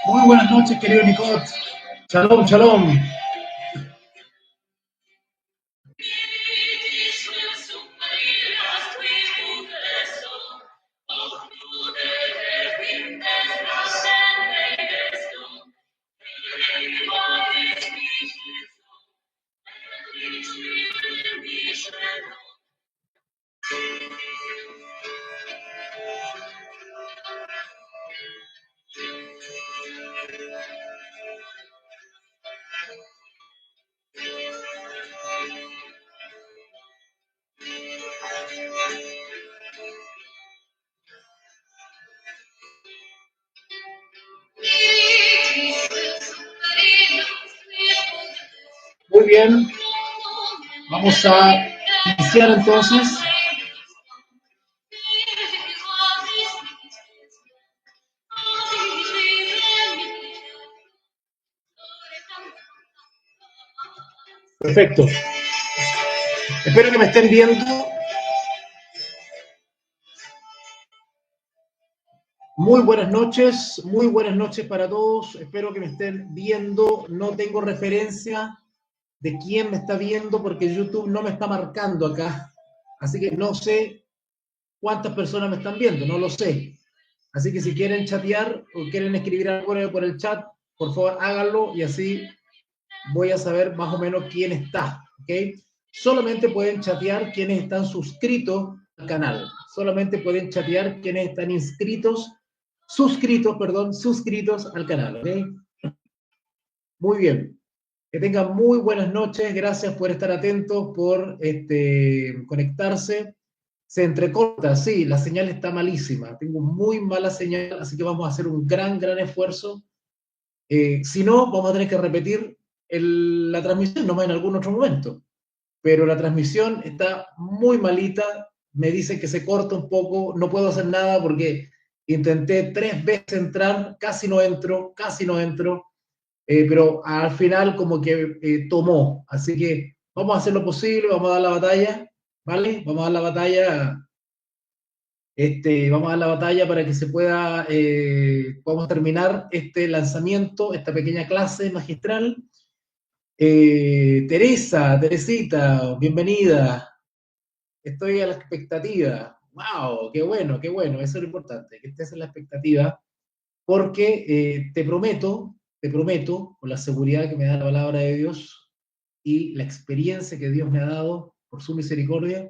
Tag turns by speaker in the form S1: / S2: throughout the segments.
S1: Muy buenas noches, querido Nicot. Shalom, shalom. Muy bien, vamos a iniciar entonces. Perfecto. Espero que me estén viendo. Muy buenas noches para todos. Espero que me estén viendo. No tengo referencia de quién me está viendo porque YouTube no me está marcando acá. Así que no sé cuántas personas me están viendo, no lo sé. Así que si quieren chatear o quieren escribir algo por el chat, por favor háganlo y así voy a saber más o menos quién está, ¿ok? Solamente pueden chatear quienes están suscritos al canal. Solamente pueden chatear quienes están suscritos al canal, ¿ok? Muy bien. Que tengan muy buenas noches. Gracias por estar atentos, por conectarse. Se entrecorta, sí, la señal está malísima. Tengo muy mala señal, así que vamos a hacer un gran esfuerzo. Si no, vamos a tener que repetir la transmisión nomás en algún otro momento. Pero la transmisión está muy malita. Me dice que se corta un poco. No puedo hacer nada porque intenté 3 veces entrar, casi no entro. Pero al final como que tomó. Así que vamos a hacer lo posible, vamos a dar la batalla, ¿vale? Vamos a dar la batalla para que se pueda, podamos terminar este lanzamiento, esta pequeña clase magistral. Teresita, bienvenida. Estoy a la expectativa. ¡Wow! Qué bueno, eso es lo importante, que estés en la expectativa, porque te prometo, con la seguridad que me da la palabra de Dios y la experiencia que Dios me ha dado por su misericordia,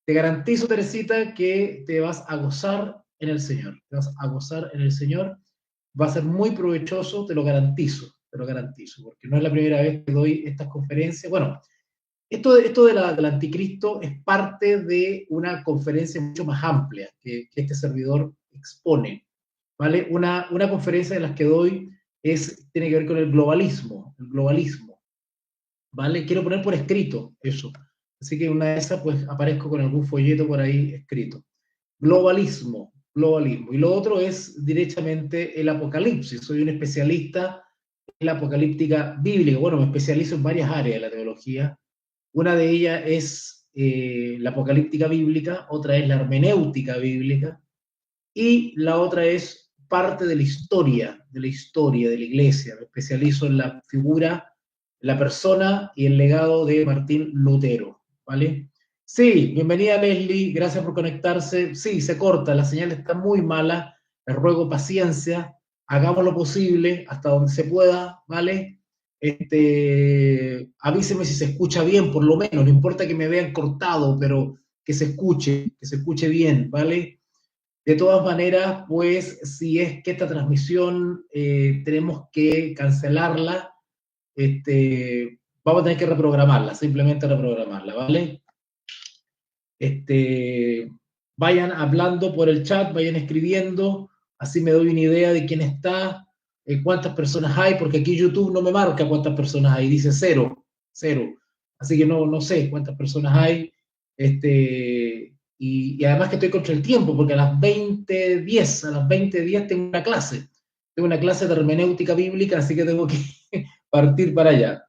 S1: te garantizo, Teresita, que te vas a gozar en el Señor. Te vas a gozar en el Señor. va a ser muy provechoso, te lo garantizo, porque no es la primera vez que doy estas conferencias. Bueno, esto del anticristo es parte de una conferencia mucho más amplia que este servidor expone, ¿vale? Una conferencia de las que doy tiene que ver con el globalismo, ¿vale? Quiero poner por escrito eso, así que una de esas pues aparezco con algún folleto por ahí escrito. Globalismo. Y lo otro es directamente el apocalipsis. Soy un especialista en la apocalíptica bíblica. Bueno, me especializo en varias áreas de la teología. Una de ellas es la apocalíptica bíblica, otra es la hermenéutica bíblica, y la otra es parte de la historia de la iglesia. Me especializo en la figura, la persona y el legado de Martín Lutero, ¿vale? Sí, bienvenida Leslie, gracias por conectarse. Sí, se corta, la señal está muy mala, les ruego paciencia, hagamos lo posible hasta donde se pueda, ¿vale? Avíseme si se escucha bien, por lo menos, no importa que me vean cortado, pero que se escuche bien, ¿vale? De todas maneras, pues si es que esta transmisión tenemos que cancelarla, vamos a tener que reprogramarla, simplemente reprogramarla, ¿vale? Vayan hablando por el chat, vayan escribiendo, así me doy una idea de quién está, cuántas personas hay, porque aquí YouTube no me marca cuántas personas hay, dice cero, cero. Así que no sé cuántas personas hay. Y además que estoy contra el tiempo, porque a las 20:10 tengo una clase de hermenéutica bíblica, así que tengo que partir para allá.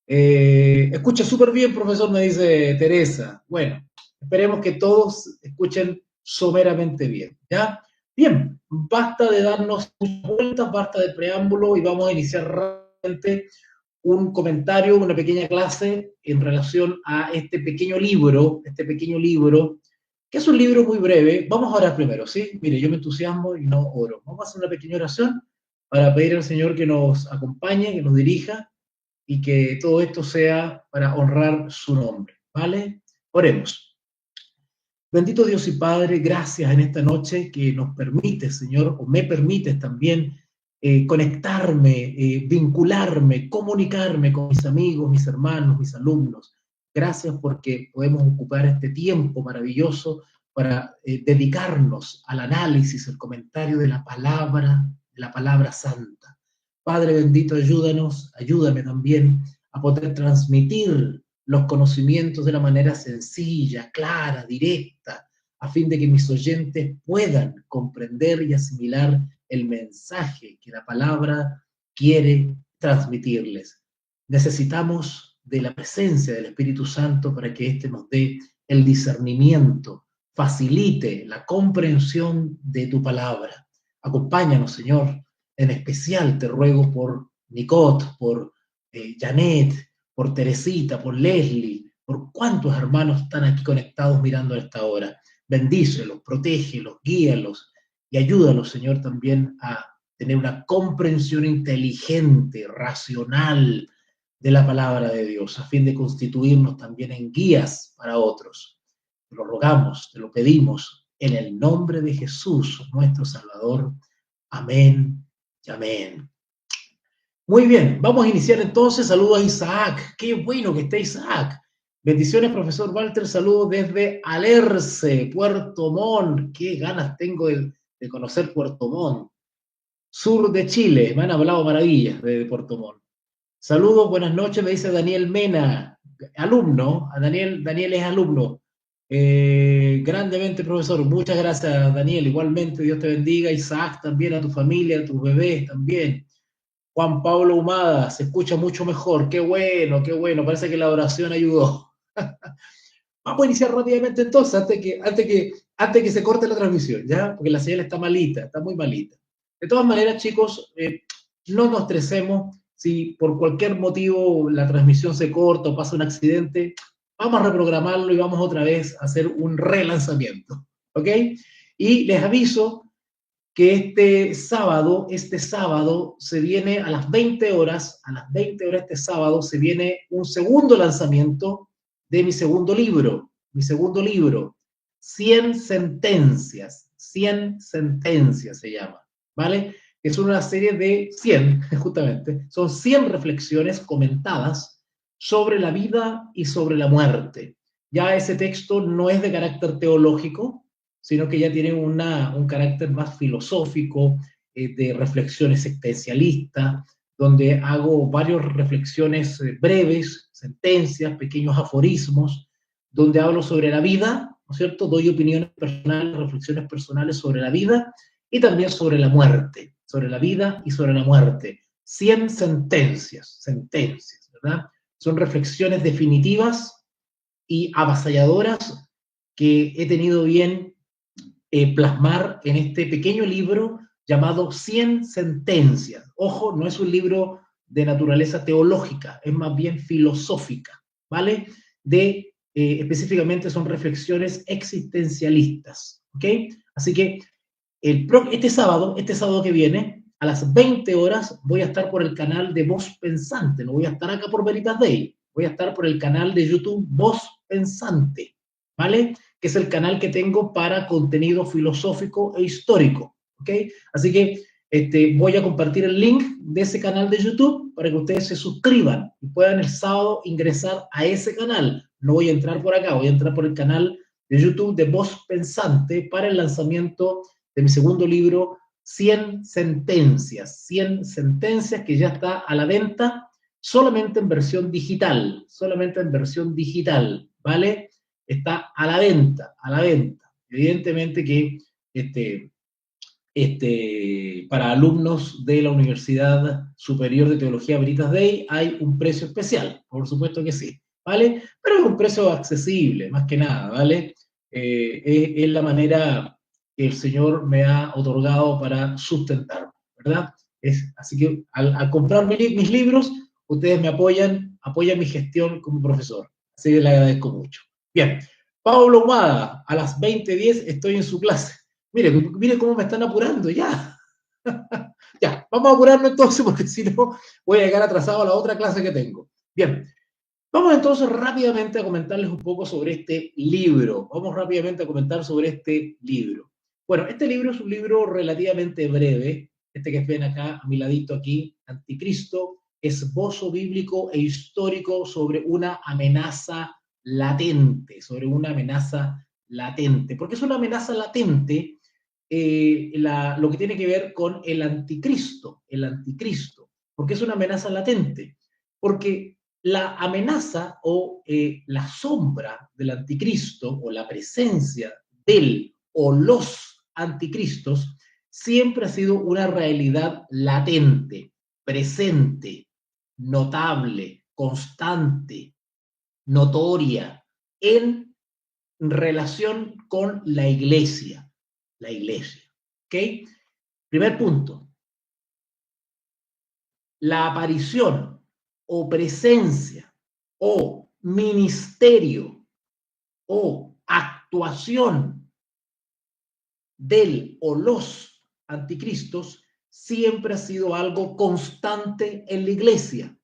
S1: Escucha súper bien, profesor, me dice Teresa. Bueno, esperemos que todos escuchen someramente bien, ¿ya? Bien, basta de darnos vueltas, basta de preámbulo y vamos a iniciar rápidamente un comentario, una pequeña clase en relación a este pequeño libro, que es un libro muy breve. Vamos a orar primero, ¿sí? Mire, yo me entusiasmo y no oro. Vamos a hacer una pequeña oración para pedir al Señor que nos acompañe, que nos dirija y que todo esto sea para honrar su nombre, ¿vale? Oremos. Bendito Dios y Padre, gracias en esta noche que nos permites, Señor, o me permites también conectarme, vincularme, comunicarme con mis amigos, mis hermanos, mis alumnos. Gracias porque podemos ocupar este tiempo maravilloso para dedicarnos al análisis, el comentario de la palabra santa. Padre bendito, ayúdame también a poder transmitir los conocimientos de una manera sencilla, clara, directa, a fin de que mis oyentes puedan comprender y asimilar el mensaje que la palabra quiere transmitirles. Necesitamos de la presencia del Espíritu Santo para que éste nos dé el discernimiento, facilite la comprensión de tu palabra. Acompáñanos, Señor. En especial te ruego por Nicot, por Janet, por Teresita, por Leslie, por cuántos hermanos están aquí conectados mirando a esta hora. Bendícelos, protégelos, guíalos y ayúdalos, Señor, también a tener una comprensión inteligente, racional de la palabra de Dios, a fin de constituirnos también en guías para otros. Te lo rogamos, te lo pedimos, en el nombre de Jesús, nuestro Salvador. Amén y amén. Muy bien, vamos a iniciar entonces. Saludos a Isaac. Qué bueno que está Isaac. Bendiciones, profesor Walter. Saludos desde Alerce, Puerto Montt. Qué ganas tengo de conocer Puerto Montt. Sur de Chile. Me han hablado maravillas de Puerto Montt. Saludos, buenas noches, me dice Daniel Mena, alumno. Daniel es alumno. Grandemente, profesor. Muchas gracias, Daniel. Igualmente, Dios te bendiga. Isaac también, a tu familia, a tus bebés también. Juan Pablo Humada, se escucha mucho mejor. Qué bueno, qué bueno. Parece que la oración ayudó. Vamos a iniciar rápidamente entonces, antes que se corte la transmisión, ¿ya? Porque la señal está malita, está muy malita. De todas maneras, chicos, no nos estresemos. Si por cualquier motivo la transmisión se corta o pasa un accidente, vamos a reprogramarlo y vamos otra vez a hacer un relanzamiento, ¿ok? Y les aviso que este sábado se viene a las 20 horas este sábado se viene un segundo lanzamiento de mi segundo libro, 100 sentencias se llama, ¿vale? Es una serie de 100, justamente, son 100 reflexiones comentadas sobre la vida y sobre la muerte. Ya ese texto no es de carácter teológico, sino que ya tiene un carácter más filosófico, de reflexiones existencialistas, donde hago varias reflexiones breves, sentencias, pequeños aforismos, donde hablo sobre la vida, ¿no es cierto? Doy opiniones personales, reflexiones personales sobre la vida y también sobre la muerte, sobre la vida y sobre la muerte. 100 sentencias, ¿verdad? Son reflexiones definitivas y avasalladoras que he tenido bien plasmar en este pequeño libro llamado 100 sentencias. Ojo, no es un libro de naturaleza teológica, es más bien filosófica, ¿vale? Específicamente son reflexiones existencialistas, ¿ok? Así que este sábado que viene, a las 20 horas, voy a estar por el canal de Voz Pensante, no voy a estar acá por Veritas Day, voy a estar por el canal de YouTube Voz Pensante, ¿vale? Que es el canal que tengo para contenido filosófico e histórico, ¿ok? Así que voy a compartir el link de ese canal de YouTube para que ustedes se suscriban y puedan el sábado ingresar a ese canal. No voy a entrar por acá, voy a entrar por el canal de YouTube de Voz Pensante para el lanzamiento de mi segundo libro, 100 sentencias que ya está a la venta solamente en versión digital, ¿vale? Está a la venta. Evidentemente que para alumnos de la Universidad Superior de Teología Veritas Dei hay un precio especial, por supuesto que sí, ¿vale? Pero es un precio accesible, más que nada, ¿vale? Es la manera que el Señor me ha otorgado para sustentarme, ¿verdad? Así que al comprar mis libros, ustedes me apoyan mi gestión como profesor. Así que le agradezco mucho. Bien, Pablo Humada, a las 20:10 estoy en su clase. Mire cómo me están apurando, ya. Ya, vamos a apurarnos entonces porque si no voy a llegar atrasado a la otra clase que tengo. Bien, vamos entonces rápidamente a comentarles un poco sobre este libro. Vamos rápidamente a comentar sobre este libro. Bueno, este libro es un libro relativamente breve. Este que ven acá, a mi ladito aquí, Anticristo, esbozo bíblico e histórico sobre una amenaza latente, porque es una amenaza latente lo que tiene que ver con el anticristo, porque es una amenaza latente, porque la amenaza o la sombra del anticristo o la presencia del o los anticristos siempre ha sido una realidad latente, presente, notable, constante, notoria, en relación con la iglesia. ¿Ok? Primer punto. La aparición o presencia o ministerio o actuación del o los anticristos siempre ha sido algo constante en la iglesia.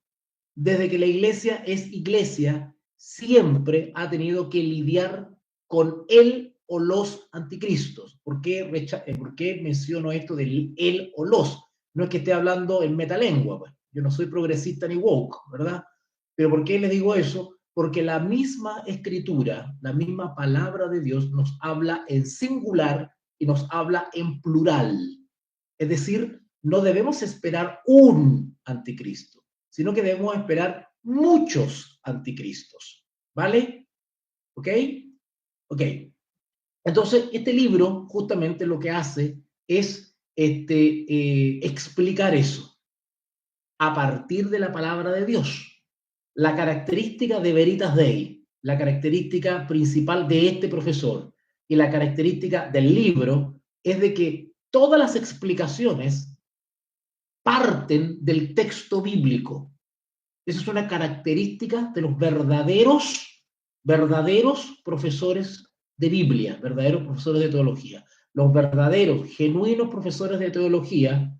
S1: Desde que la iglesia es iglesia, siempre ha tenido que lidiar con él o los anticristos. ¿Por qué menciono esto del él o los? No es que esté hablando en metalengua, pues. Yo no soy progresista ni woke, ¿verdad? Pero ¿por qué les digo eso? Porque la misma escritura, la misma palabra de Dios nos habla en singular y nos habla en plural. Es decir, no debemos esperar un anticristo, sino que debemos esperar muchos anticristos. ¿Vale? ¿Ok? Ok. Entonces, este libro justamente lo que hace es explicar eso a partir de la palabra de Dios. La característica de Veritas Dei, la característica principal de este profesor y la característica del libro es de que todas las explicaciones parten del texto bíblico. Esa es una característica de los verdaderos profesores de Biblia, verdaderos profesores de teología. Los verdaderos, genuinos profesores de teología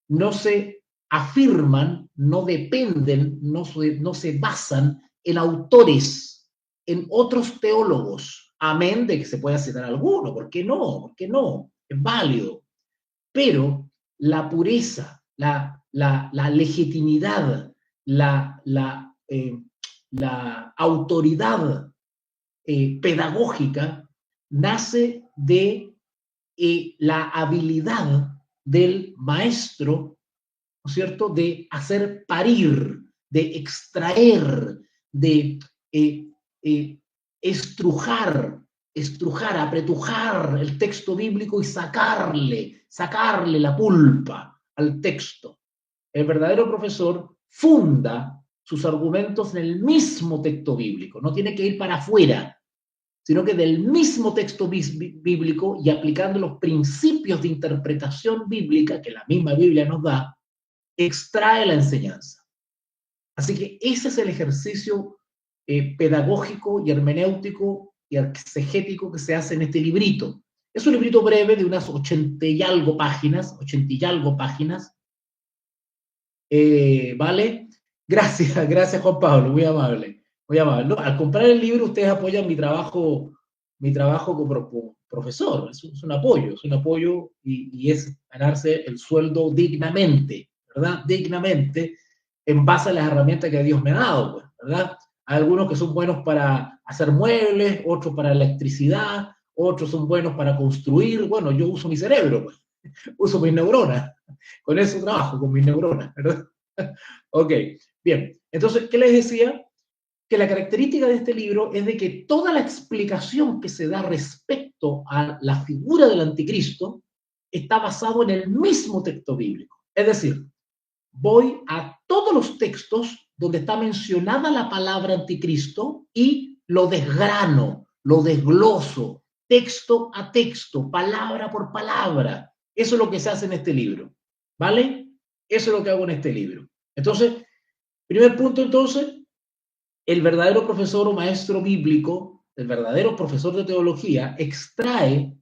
S1: no se afirman, no dependen, no se basan en autores, en otros teólogos, amén de que se pueda citar alguno, ¿por qué no? ¿Por qué no? Es válido. Pero la pureza, la legitimidad, la autoridad pedagógica nace de la habilidad del maestro, ¿no es cierto?, de hacer parir, de extraer, de eh, eh, estrujar, apretujar el texto bíblico y sacarle la pulpa al texto. El verdadero profesor funda sus argumentos en el mismo texto bíblico, no tiene que ir para afuera, sino que del mismo texto bíblico y aplicando los principios de interpretación bíblica que la misma Biblia nos da, extrae la enseñanza. Así que ese es el ejercicio pedagógico y hermenéutico y exegético que se hace en este librito. Es un librito breve de unas 80 y algo páginas, ¿vale? Gracias Juan Pablo, muy amable. Muy amable. No, al comprar el libro ustedes apoyan mi trabajo como profesor, es un apoyo y es ganarse el sueldo dignamente, ¿verdad? Dignamente, en base a las herramientas que Dios me ha dado, pues, ¿verdad? Hay algunos que son buenos para hacer muebles, otros para electricidad, otros son buenos para construir. Bueno, yo uso mi cerebro, pues, uso mis neuronas, con eso trabajo, con mis neuronas, ¿verdad? Ok, bien. Entonces, ¿qué les decía? Que la característica de este libro es de que toda la explicación que se da respecto a la figura del anticristo está basado en el mismo texto bíblico. Es decir, voy a todos los textos donde está mencionada la palabra anticristo y lo desgrano, lo desgloso, texto a texto, palabra por palabra. Eso es lo que se hace en este libro, ¿vale? Eso es lo que hago en este libro. Entonces, primer punto entonces, el verdadero profesor o maestro bíblico, el verdadero profesor de teología, extrae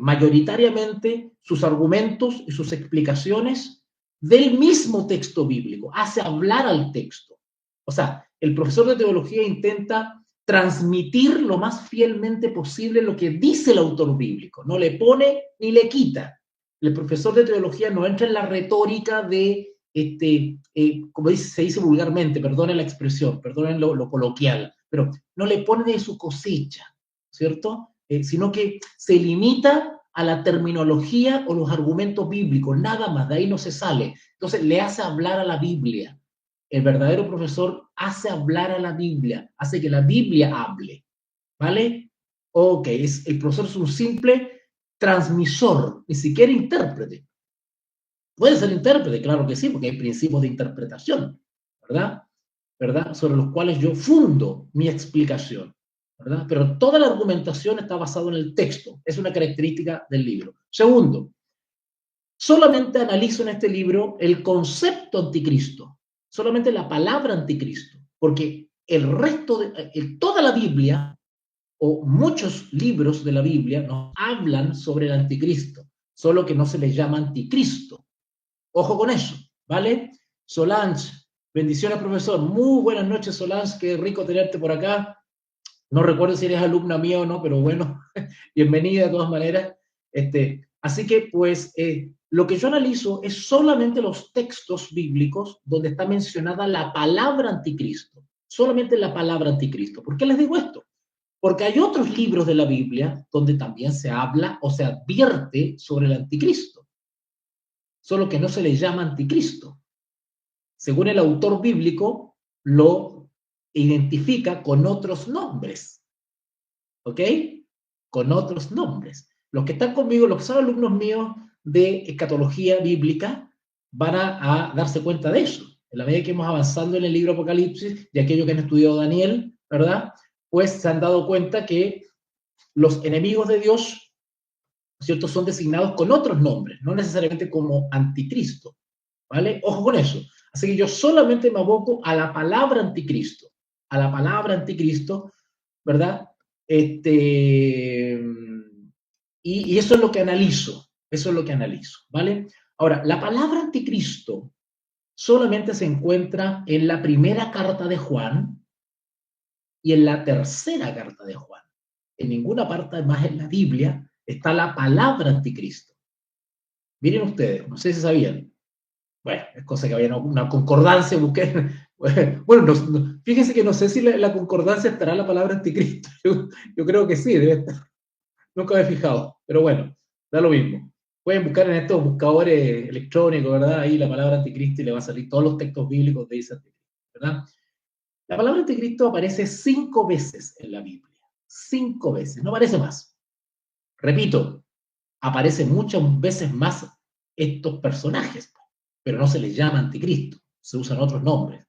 S1: mayoritariamente sus argumentos y sus explicaciones del mismo texto bíblico, hace hablar al texto. O sea, el profesor de teología intenta transmitir lo más fielmente posible lo que dice el autor bíblico, no le pone ni le quita. El profesor de teología no entra en la retórica de, como se dice vulgarmente, perdonen la expresión, perdonen lo coloquial, pero no le pone de su cosecha, ¿cierto? Sino que se limita a la terminología o los argumentos bíblicos, nada más, de ahí no se sale. Entonces le hace hablar a la Biblia. El verdadero profesor hace hablar a la Biblia, hace que la Biblia hable, ¿vale? Ok, el profesor es un simple transmisor, ni siquiera intérprete. Puede ser intérprete, claro que sí, porque hay principios de interpretación, ¿verdad? ¿Verdad? Sobre los cuales yo fundo mi explicación, ¿verdad? Pero toda la argumentación está basada en el texto, es una característica del libro. Segundo, solamente analizo en este libro el concepto anticristo, solamente la palabra anticristo, porque el resto de toda la Biblia o muchos libros de la Biblia nos hablan sobre el anticristo, solo que no se les llama anticristo. Ojo con eso, ¿vale? Solange, bendiciones, profesor. Muy buenas noches, Solange. Qué rico tenerte por acá. No recuerdo si eres alumna mía o no, pero bueno, bienvenida de todas maneras. Así que, pues, lo que yo analizo es solamente los textos bíblicos donde está mencionada la palabra anticristo. Solamente la palabra anticristo. ¿Por qué les digo esto? Porque hay otros libros de la Biblia donde también se habla o se advierte sobre el anticristo, solo que no se le llama anticristo. Según el autor bíblico, lo identifica con otros nombres, ¿ok? Con otros nombres. Los que están conmigo, los que son alumnos míos de escatología bíblica, van a darse cuenta de eso. En la medida que hemos avanzado en el libro Apocalipsis, y aquellos que han estudiado Daniel, ¿verdad? Pues se han dado cuenta que los enemigos de Dios, ¿cierto?, son designados con otros nombres, no necesariamente como anticristo, ¿vale? Ojo con eso. Así que yo solamente me aboco a la palabra anticristo, ¿verdad? Y eso es lo que analizo, ¿vale? Ahora, la palabra anticristo solamente se encuentra en la primera carta de Juan y en la tercera carta de Juan. En ninguna parte más en la Biblia está la palabra anticristo. Miren ustedes, no sé si sabían. Bueno, es cosa que había una concordancia, busqué. Bueno, fíjense que no sé si la concordancia estará la palabra anticristo. Yo creo que sí, debe estar. Nunca me he fijado, pero bueno, da lo mismo. Pueden buscar en estos buscadores electrónicos, ¿verdad? Ahí la palabra anticristo y le va a salir todos los textos bíblicos de ese anticristo, ¿verdad? La palabra anticristo aparece 5 veces en la Biblia. 5 veces, no aparece más. Repito, aparecen muchas veces más estos personajes, pero no se les llama anticristo, se usan otros nombres.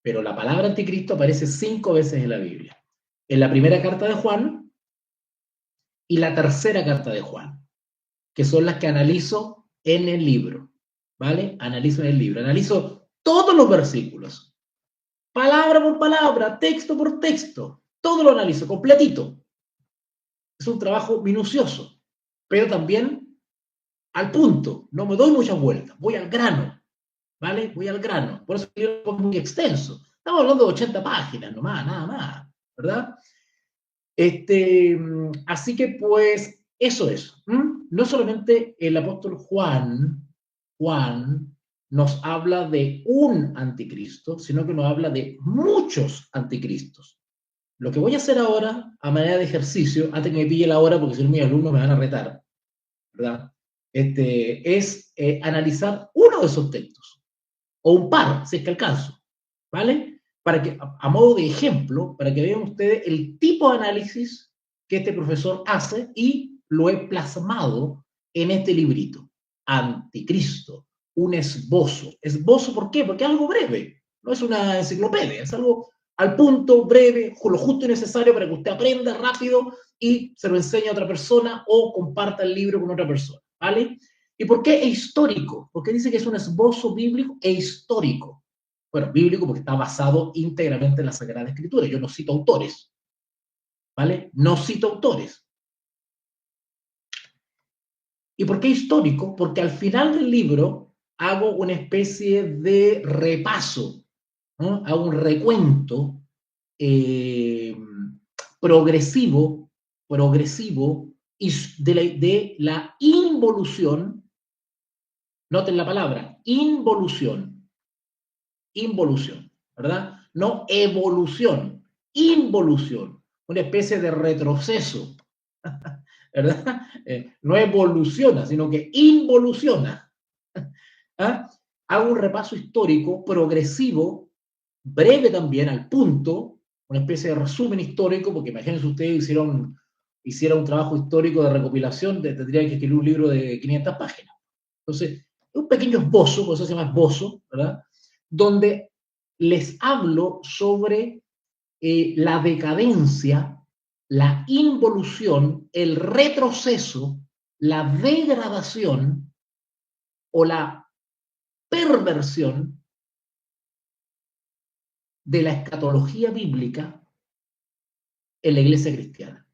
S1: Pero la palabra anticristo aparece 5 veces en la Biblia. En la primera carta de Juan y la tercera carta de Juan, que son las que analizo en el libro, ¿vale? Analizo en el libro, analizo todos los versículos, palabra por palabra, texto por texto, todo lo analizo completito. Es un trabajo minucioso, pero también al punto, no me doy muchas vueltas, voy al grano, ¿vale? Voy al grano, por eso el libro es muy extenso. Estamos hablando de 80 páginas nomás, nada más, ¿verdad? Así que pues eso es. No solamente el apóstol Juan nos habla de un anticristo, sino que nos habla de muchos anticristos. Lo que voy a hacer ahora, a manera de ejercicio, antes que me pille la hora, porque si no mis alumnos me van a retar, ¿verdad? Es analizar uno de esos textos, o un par, si es que alcanzo, ¿vale? Para que, a modo de ejemplo, para que vean ustedes el tipo de análisis que este profesor hace y lo he plasmado en este librito. Anticristo, un esbozo. ¿Esbozo por qué? Porque es algo breve, no es una enciclopedia, es algo al punto, breve, lo justo y necesario para que usted aprenda rápido y se lo enseñe a otra persona o comparta el libro con otra persona, ¿vale? ¿Y por qué es histórico? Porque dice que es un esbozo bíblico e histórico. Bueno, bíblico porque está basado íntegramente en la Sagrada Escritura. Yo no cito autores, ¿vale? No cito autores. ¿Y por qué histórico? Porque al final del libro hago una especie de repaso, ¿no? Hago un recuento progresivo de la involución, noten la palabra, involución, ¿verdad? No evolución, involución, una especie de retroceso, ¿verdad? No evoluciona, sino que involuciona. ¿Ah? Hago un repaso histórico progresivo, breve también, al punto, una especie de resumen histórico, porque imagínense ustedes hiciera un trabajo histórico de recopilación, tendría que escribir un libro de 500 páginas. Entonces, un pequeño esbozo, por eso se llama esbozo, ¿verdad? Donde les hablo sobre la decadencia, la involución, el retroceso, la degradación o la perversión de la escatología bíblica en la iglesia cristiana.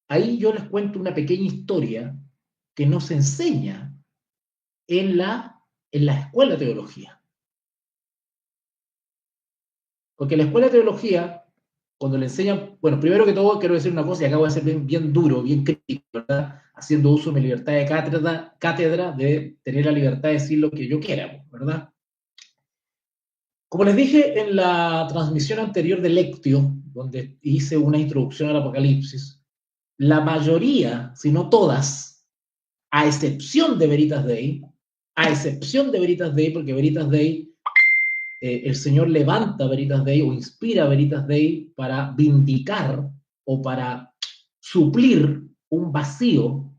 S1: Ahí yo les cuento una pequeña historia que no se enseña en la escuela de teología. Porque en la escuela de teología, cuando le enseñan, bueno, primero que todo quiero decir una cosa y acá voy a ser bien duro, bien crítico, ¿verdad? Haciendo uso de mi libertad de cátedra de tener la libertad de decir lo que yo quiera, ¿verdad? Como les dije en la transmisión anterior de Lectio, donde hice una introducción al Apocalipsis, la mayoría, si no todas, a excepción de Veritas Dei, porque Veritas Dei, el Señor levanta Veritas Dei o inspira Veritas Dei para vindicar o para suplir un vacío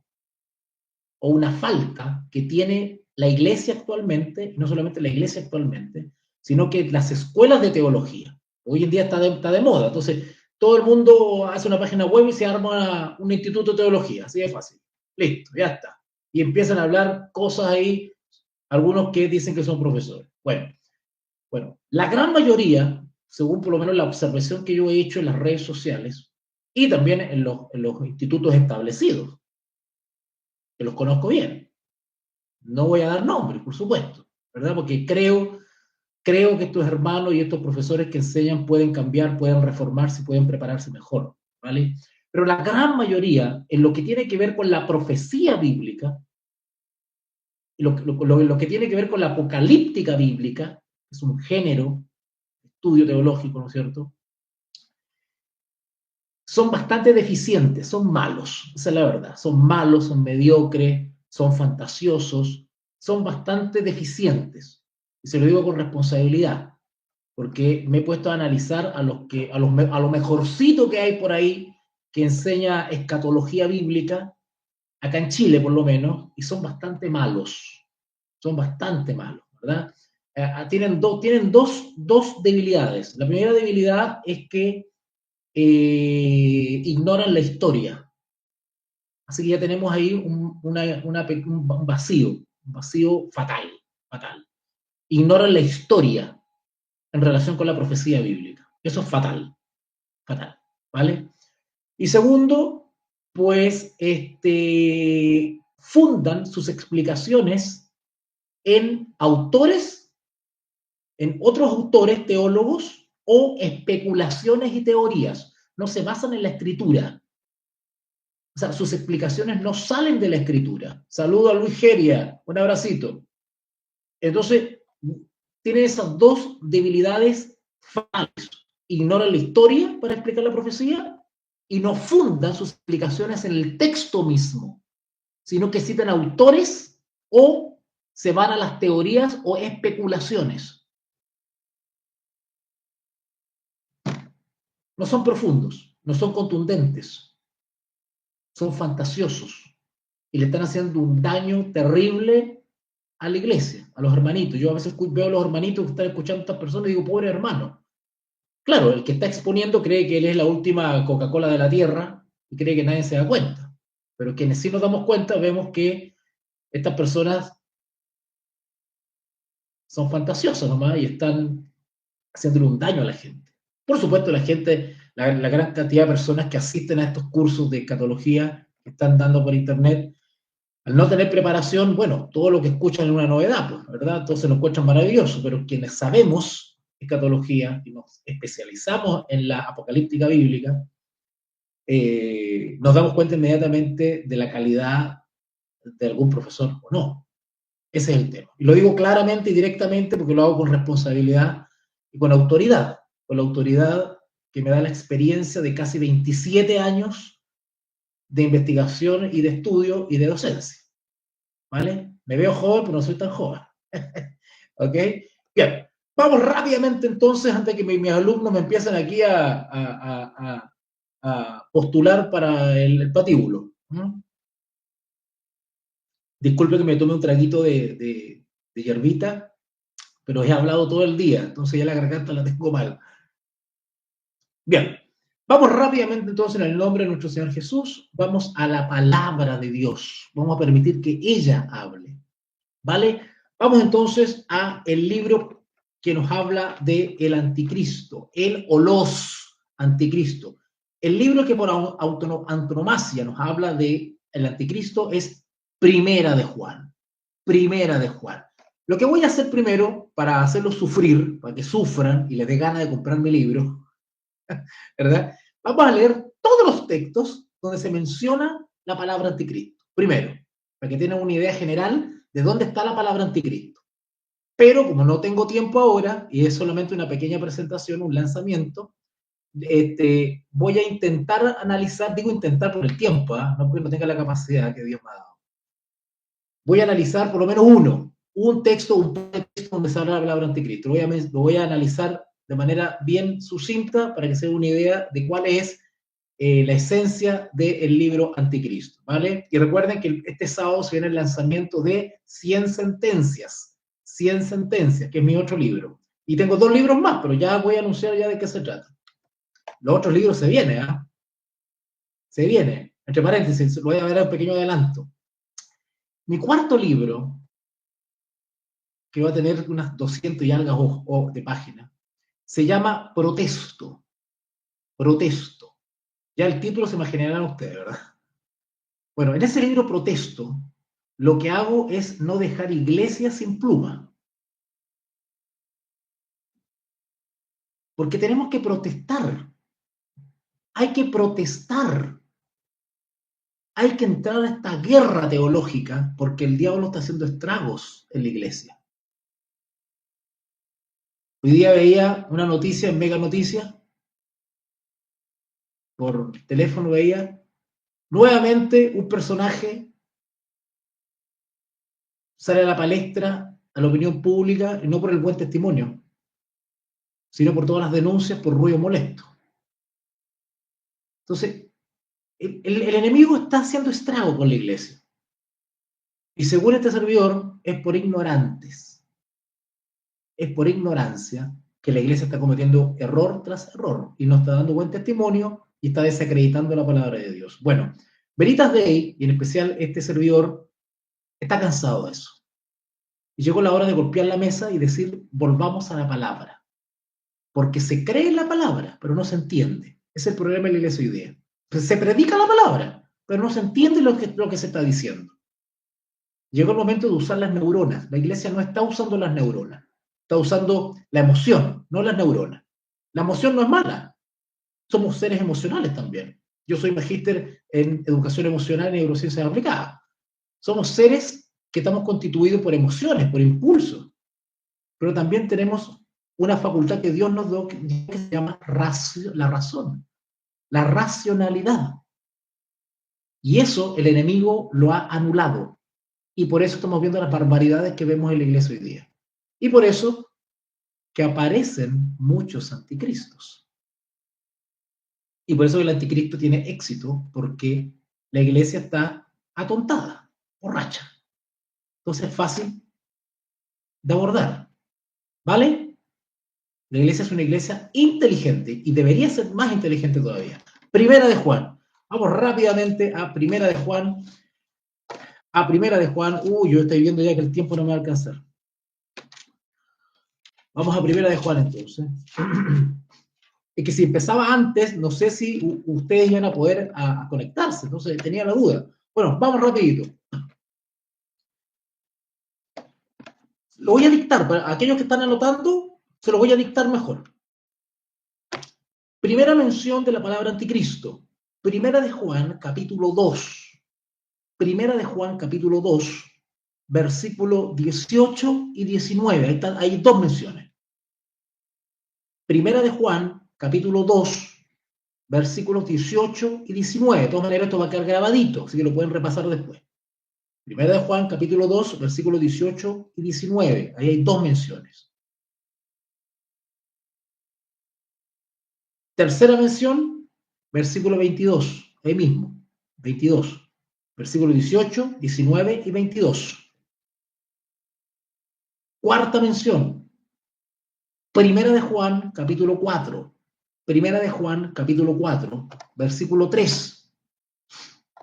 S1: o una falta que tiene la iglesia actualmente, y no solamente la iglesia actualmente, sino que las escuelas de teología. Hoy en día está de moda, entonces todo el mundo hace una página web y se arma un instituto de teología, así de fácil. Listo, ya está. Y empiezan a hablar cosas ahí, algunos que dicen que son profesores. Bueno, la gran mayoría, según por lo menos la observación que yo he hecho en las redes sociales y también en los institutos establecidos, que los conozco bien. No voy a dar nombres, por supuesto, ¿verdad? Porque creo que estos hermanos y estos profesores que enseñan pueden cambiar, pueden reformarse, pueden prepararse mejor. ¿vale? Pero la gran mayoría, en lo que tiene que ver con la profecía bíblica, lo que tiene que ver con la apocalíptica bíblica, que es un género, estudio teológico, ¿no es cierto? Son bastante deficientes, son malos, esa es la verdad. Son malos, son mediocres, son fantasiosos, son bastante deficientes. Y se lo digo con responsabilidad, porque me he puesto a analizar a lo mejorcito que hay por ahí que enseña escatología bíblica, acá en Chile por lo menos, y son bastante malos, ¿verdad? Tienen dos debilidades. La primera debilidad es que ignoran la historia. Así que ya tenemos ahí un vacío fatal, fatal. Ignoran la historia en relación con la profecía bíblica. Eso es fatal, fatal, ¿vale? Y segundo, pues fundan sus explicaciones en autores, en otros autores teólogos o especulaciones y teorías. No se basan en la escritura. O sea, sus explicaciones no salen de la escritura. Saludo a Luis Geria, un abracito. Entonces, tiene esas dos debilidades fatales. Ignoran la historia para explicar la profecía y no fundan sus explicaciones en el texto mismo, sino que citan autores o se van a las teorías o especulaciones. No son profundos, no son contundentes, son fantasiosos y le están haciendo un daño terrible a la iglesia, a los hermanitos. Yo a veces veo a los hermanitos que están escuchando a estas personas y digo, pobre hermano. Claro, el que está exponiendo cree que él es la última Coca-Cola de la tierra y cree que nadie se da cuenta. Pero quienes sí nos damos cuenta vemos que estas personas son fantasiosas nomás y están haciéndole un daño a la gente. Por supuesto, la gente, la gran cantidad de personas que asisten a estos cursos de escatología que están dando por internet, al no tener preparación, bueno, todo lo que escuchan es una novedad, pues, ¿verdad? Entonces lo encuentran maravilloso, pero quienes sabemos escatología y nos especializamos en la apocalíptica bíblica, nos damos cuenta inmediatamente de la calidad de algún profesor o no. Ese es el tema. Y lo digo claramente y directamente porque lo hago con responsabilidad y con la autoridad que me da la experiencia de casi 27 años de investigación y de estudio y de docencia. ¿Vale? Me veo joven, pero no soy tan joven. ¿Ok? Bien. Vamos rápidamente entonces, antes de que mis alumnos me empiecen aquí a postular para el patíbulo. ¿Mm? Disculpe que me tome un traguito de hierbita, pero he hablado todo el día, entonces ya la garganta la tengo mal. Bien, vamos rápidamente entonces en el nombre de nuestro Señor Jesús, vamos a la palabra de Dios, vamos a permitir que ella hable, ¿vale? Vamos entonces a el libro que nos habla de el anticristo, el o los anticristo. El libro que por antonomasia nos habla de el anticristo es Primera de Juan. Primera de Juan. Lo que voy a hacer primero, para hacerlos sufrir, para que sufran y les dé ganas de comprar mi libro, ¿verdad? Vamos a leer todos los textos donde se menciona la palabra anticristo. Primero, para que tengan una idea general de dónde está la palabra anticristo. Pero como no tengo tiempo ahora, y es solamente una pequeña presentación, un lanzamiento, voy a intentar analizar, digo intentar por el tiempo, ¿eh? No porque no tenga la capacidad que Dios me ha dado. Voy a analizar por lo menos un texto donde se habla la palabra anticristo. Lo voy a analizar de manera bien sucinta para que se den una idea de cuál es la esencia del libro Anticristo, ¿vale? Y recuerden que este sábado se viene el lanzamiento de 100 sentencias, 100 sentencias, que es mi otro libro. Y tengo 2 libros más, pero ya voy a anunciar ya de qué se trata. Los otros libros se vienen, ¿ah? ¿Eh? Se viene. Entre paréntesis, voy a ver un pequeño adelanto. Mi cuarto libro, que va a tener unas 200 y algo de páginas, se llama Protesto. Protesto. Ya el título se imaginarán ustedes, ¿verdad? Bueno, en ese libro Protesto, lo que hago es no dejar iglesia sin pluma. Porque tenemos que protestar. hay que protestar, hay que entrar a esta guerra teológica porque el diablo está haciendo estragos en la iglesia. Hoy día veía una noticia en Mega Noticias, por teléfono veía, nuevamente un personaje sale a la palestra, a la opinión pública, y no por el buen testimonio, sino por todas las denuncias por ruido molesto. Entonces, el enemigo está haciendo estrago con la iglesia. Y según este servidor, es por ignorantes. Es por ignorancia que la iglesia está cometiendo error tras error y no está dando buen testimonio y está desacreditando la palabra de Dios. Bueno, Veritas Dei, y en especial este servidor, está cansado de eso. Y llegó la hora de golpear la mesa y decir, volvamos a la palabra. Porque se cree en la palabra, pero no se entiende. Es el problema de la iglesia hoy día. Se predica la palabra, pero no se entiende lo que se está diciendo. Llegó el momento de usar las neuronas. La iglesia no está usando las neuronas. Está usando la emoción, no las neuronas. La emoción no es mala. Somos seres emocionales también. Yo soy magíster en educación emocional y neurociencias aplicadas. Somos seres que estamos constituidos por emociones, por impulsos. Pero también tenemos una facultad que Dios nos dio que se llama la razón, la racionalidad. Y eso el enemigo lo ha anulado. Y por eso estamos viendo las barbaridades que vemos en la iglesia hoy día. Y por eso que aparecen muchos anticristos. Y por eso el anticristo tiene éxito, porque la iglesia está atontada, borracha. Entonces es fácil de abordar. ¿Vale? La iglesia es una iglesia inteligente y debería ser más inteligente todavía. Primera de Juan. Vamos rápidamente a Primera de Juan. A Primera de Juan. Yo estoy viendo ya que el tiempo no me va a alcanzar. Vamos a Primera de Juan entonces. Es que si empezaba antes, no sé si ustedes iban a poder conectarse. Entonces tenía la duda. Bueno, vamos rapidito. Lo voy a dictar. Para aquellos que están anotando, se lo voy a dictar mejor. Primera mención de la palabra anticristo. Primera de Juan, capítulo 2. Primera de Juan, capítulo 2, versículo 18 y 19. Hay dos menciones. Primera de Juan, capítulo 2, versículos 18 y 19. De todas maneras, esto va a quedar grabadito, así que lo pueden repasar después. Primera de Juan, capítulo 2, versículos 18 y 19. Ahí hay dos menciones. Tercera mención, versículo 22. Ahí mismo, 22. Versículos 18, 19 y 22. Cuarta mención, Primera de Juan, capítulo 4. Primera de Juan, capítulo 4, versículo 3.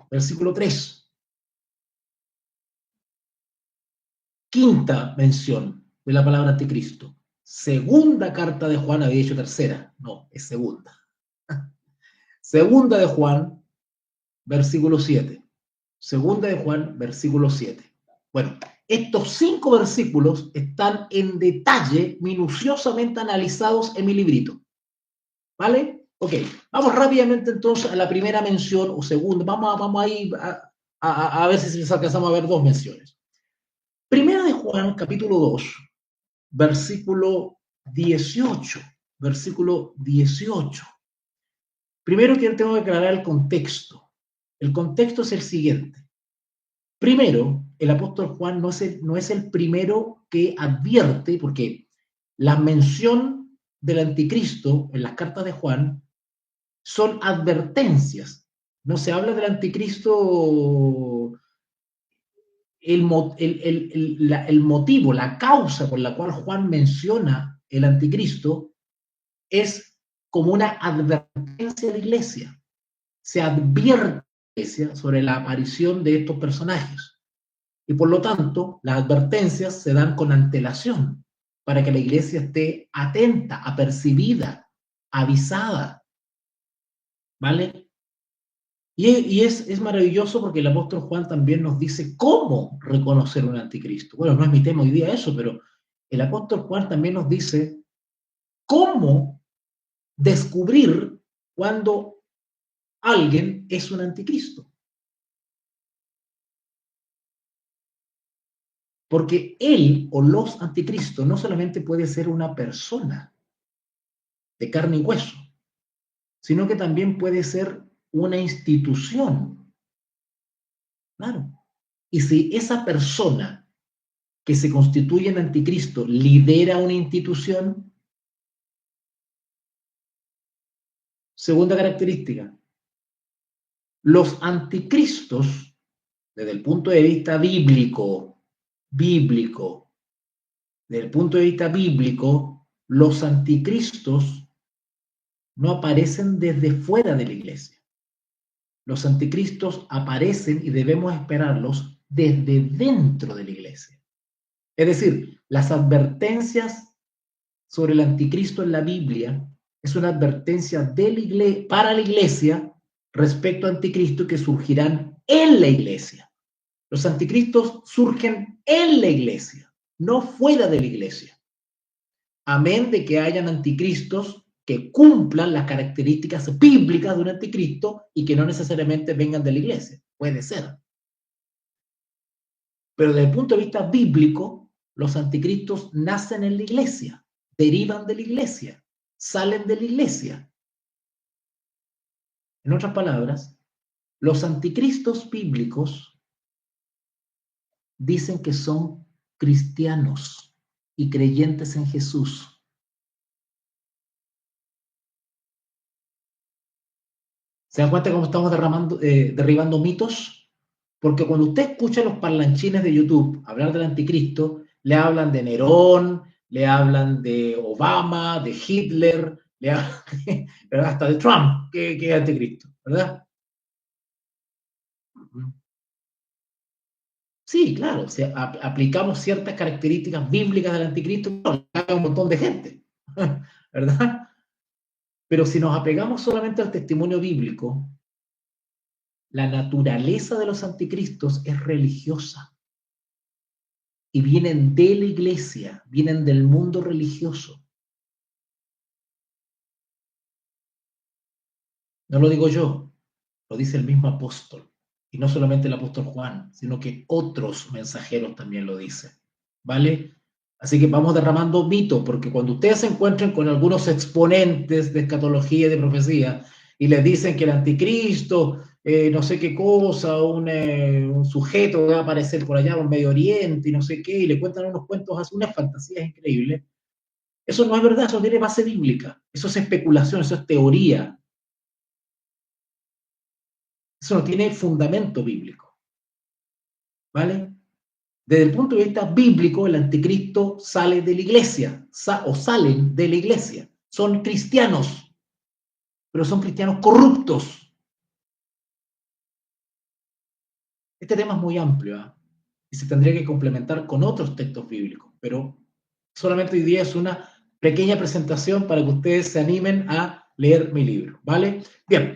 S1: Versículo 3. Quinta mención de la palabra anticristo. Segunda carta de Juan, había dicho tercera. No, es segunda. Segunda de Juan, versículo 7. Segunda de Juan, versículo 7. Bueno, estos 5 versículos están en detalle, minuciosamente analizados en mi librito. ¿Vale? Ok, vamos rápidamente entonces a la primera mención o segunda. Vamos ahí a ver si alcanzamos a ver dos menciones. Primera de Juan, capítulo 2, versículo 18. Versículo 18. Primero que tengo que aclarar el contexto. El contexto es el siguiente. Primero, el apóstol Juan no es el primero que advierte, porque la mención del anticristo en las cartas de Juan son advertencias. No se habla del anticristo, el motivo, la causa por la cual Juan menciona el anticristo es como una advertencia de la iglesia. Se advierte a la iglesia sobre la aparición de estos personajes. Y por lo tanto, las advertencias se dan con antelación para que la iglesia esté atenta, apercibida, avisada. ¿Vale? Y es maravilloso porque el apóstol Juan también nos dice cómo reconocer un anticristo. Bueno, no es mi tema hoy día eso, pero el apóstol Juan también nos dice cómo descubrir cuando alguien es un anticristo. Porque él o los anticristos no solamente puede ser una persona de carne y hueso, sino que también puede ser una institución. Claro. Y si esa persona que se constituye en anticristo lidera una institución, segunda característica, los anticristos, desde el punto de vista bíblico, desde el punto de vista bíblico, los anticristos no aparecen desde fuera de la iglesia. Los anticristos aparecen y debemos esperarlos desde dentro de la iglesia. Es decir, las advertencias sobre el anticristo en la Biblia es una advertencia de la iglesia, para la iglesia respecto a anticristo que surgirán en la iglesia. Los anticristos surgen en la iglesia, no fuera de la iglesia. Amén de que hayan anticristos que cumplan las características bíblicas de un anticristo y que no necesariamente vengan de la iglesia. Puede ser. Pero desde el punto de vista bíblico, los anticristos nacen en la iglesia, derivan de la iglesia, salen de la iglesia. En otras palabras, los anticristos bíblicos dicen que son cristianos y creyentes en Jesús. ¿Se dan cuenta cómo estamos derribando mitos? Porque cuando usted escucha a los parlanchines de YouTube hablar del anticristo, le hablan de Nerón, le hablan de Obama, de Hitler, le hablan hasta de Trump, que es anticristo, ¿verdad? Sí, claro, o sea, aplicamos ciertas características bíblicas del anticristo, no, a un montón de gente, ¿verdad? Pero si nos apegamos solamente al testimonio bíblico, la naturaleza de los anticristos es religiosa y vienen de la iglesia, vienen del mundo religioso. No lo digo yo, lo dice el mismo apóstol. Y no solamente el apóstol Juan, sino que otros mensajeros también lo dicen. ¿Vale? Así que vamos derramando mitos, porque cuando ustedes se encuentren con algunos exponentes de escatología y de profecía y les dicen que el anticristo, no sé qué cosa, un sujeto que va a aparecer por allá en Medio Oriente y no sé qué, y le cuentan unos cuentos así, unas fantasías increíbles, eso no es verdad, eso tiene base bíblica, eso es especulación, eso es teoría, eso no tiene fundamento bíblico, ¿vale? Desde el punto de vista bíblico, el anticristo sale de la iglesia, o salen de la iglesia. Son cristianos, pero son cristianos corruptos. Este tema es muy amplio, ¿eh? Y se tendría que complementar con otros textos bíblicos, pero solamente hoy día es una pequeña presentación para que ustedes se animen a leer mi libro, ¿vale? Bien,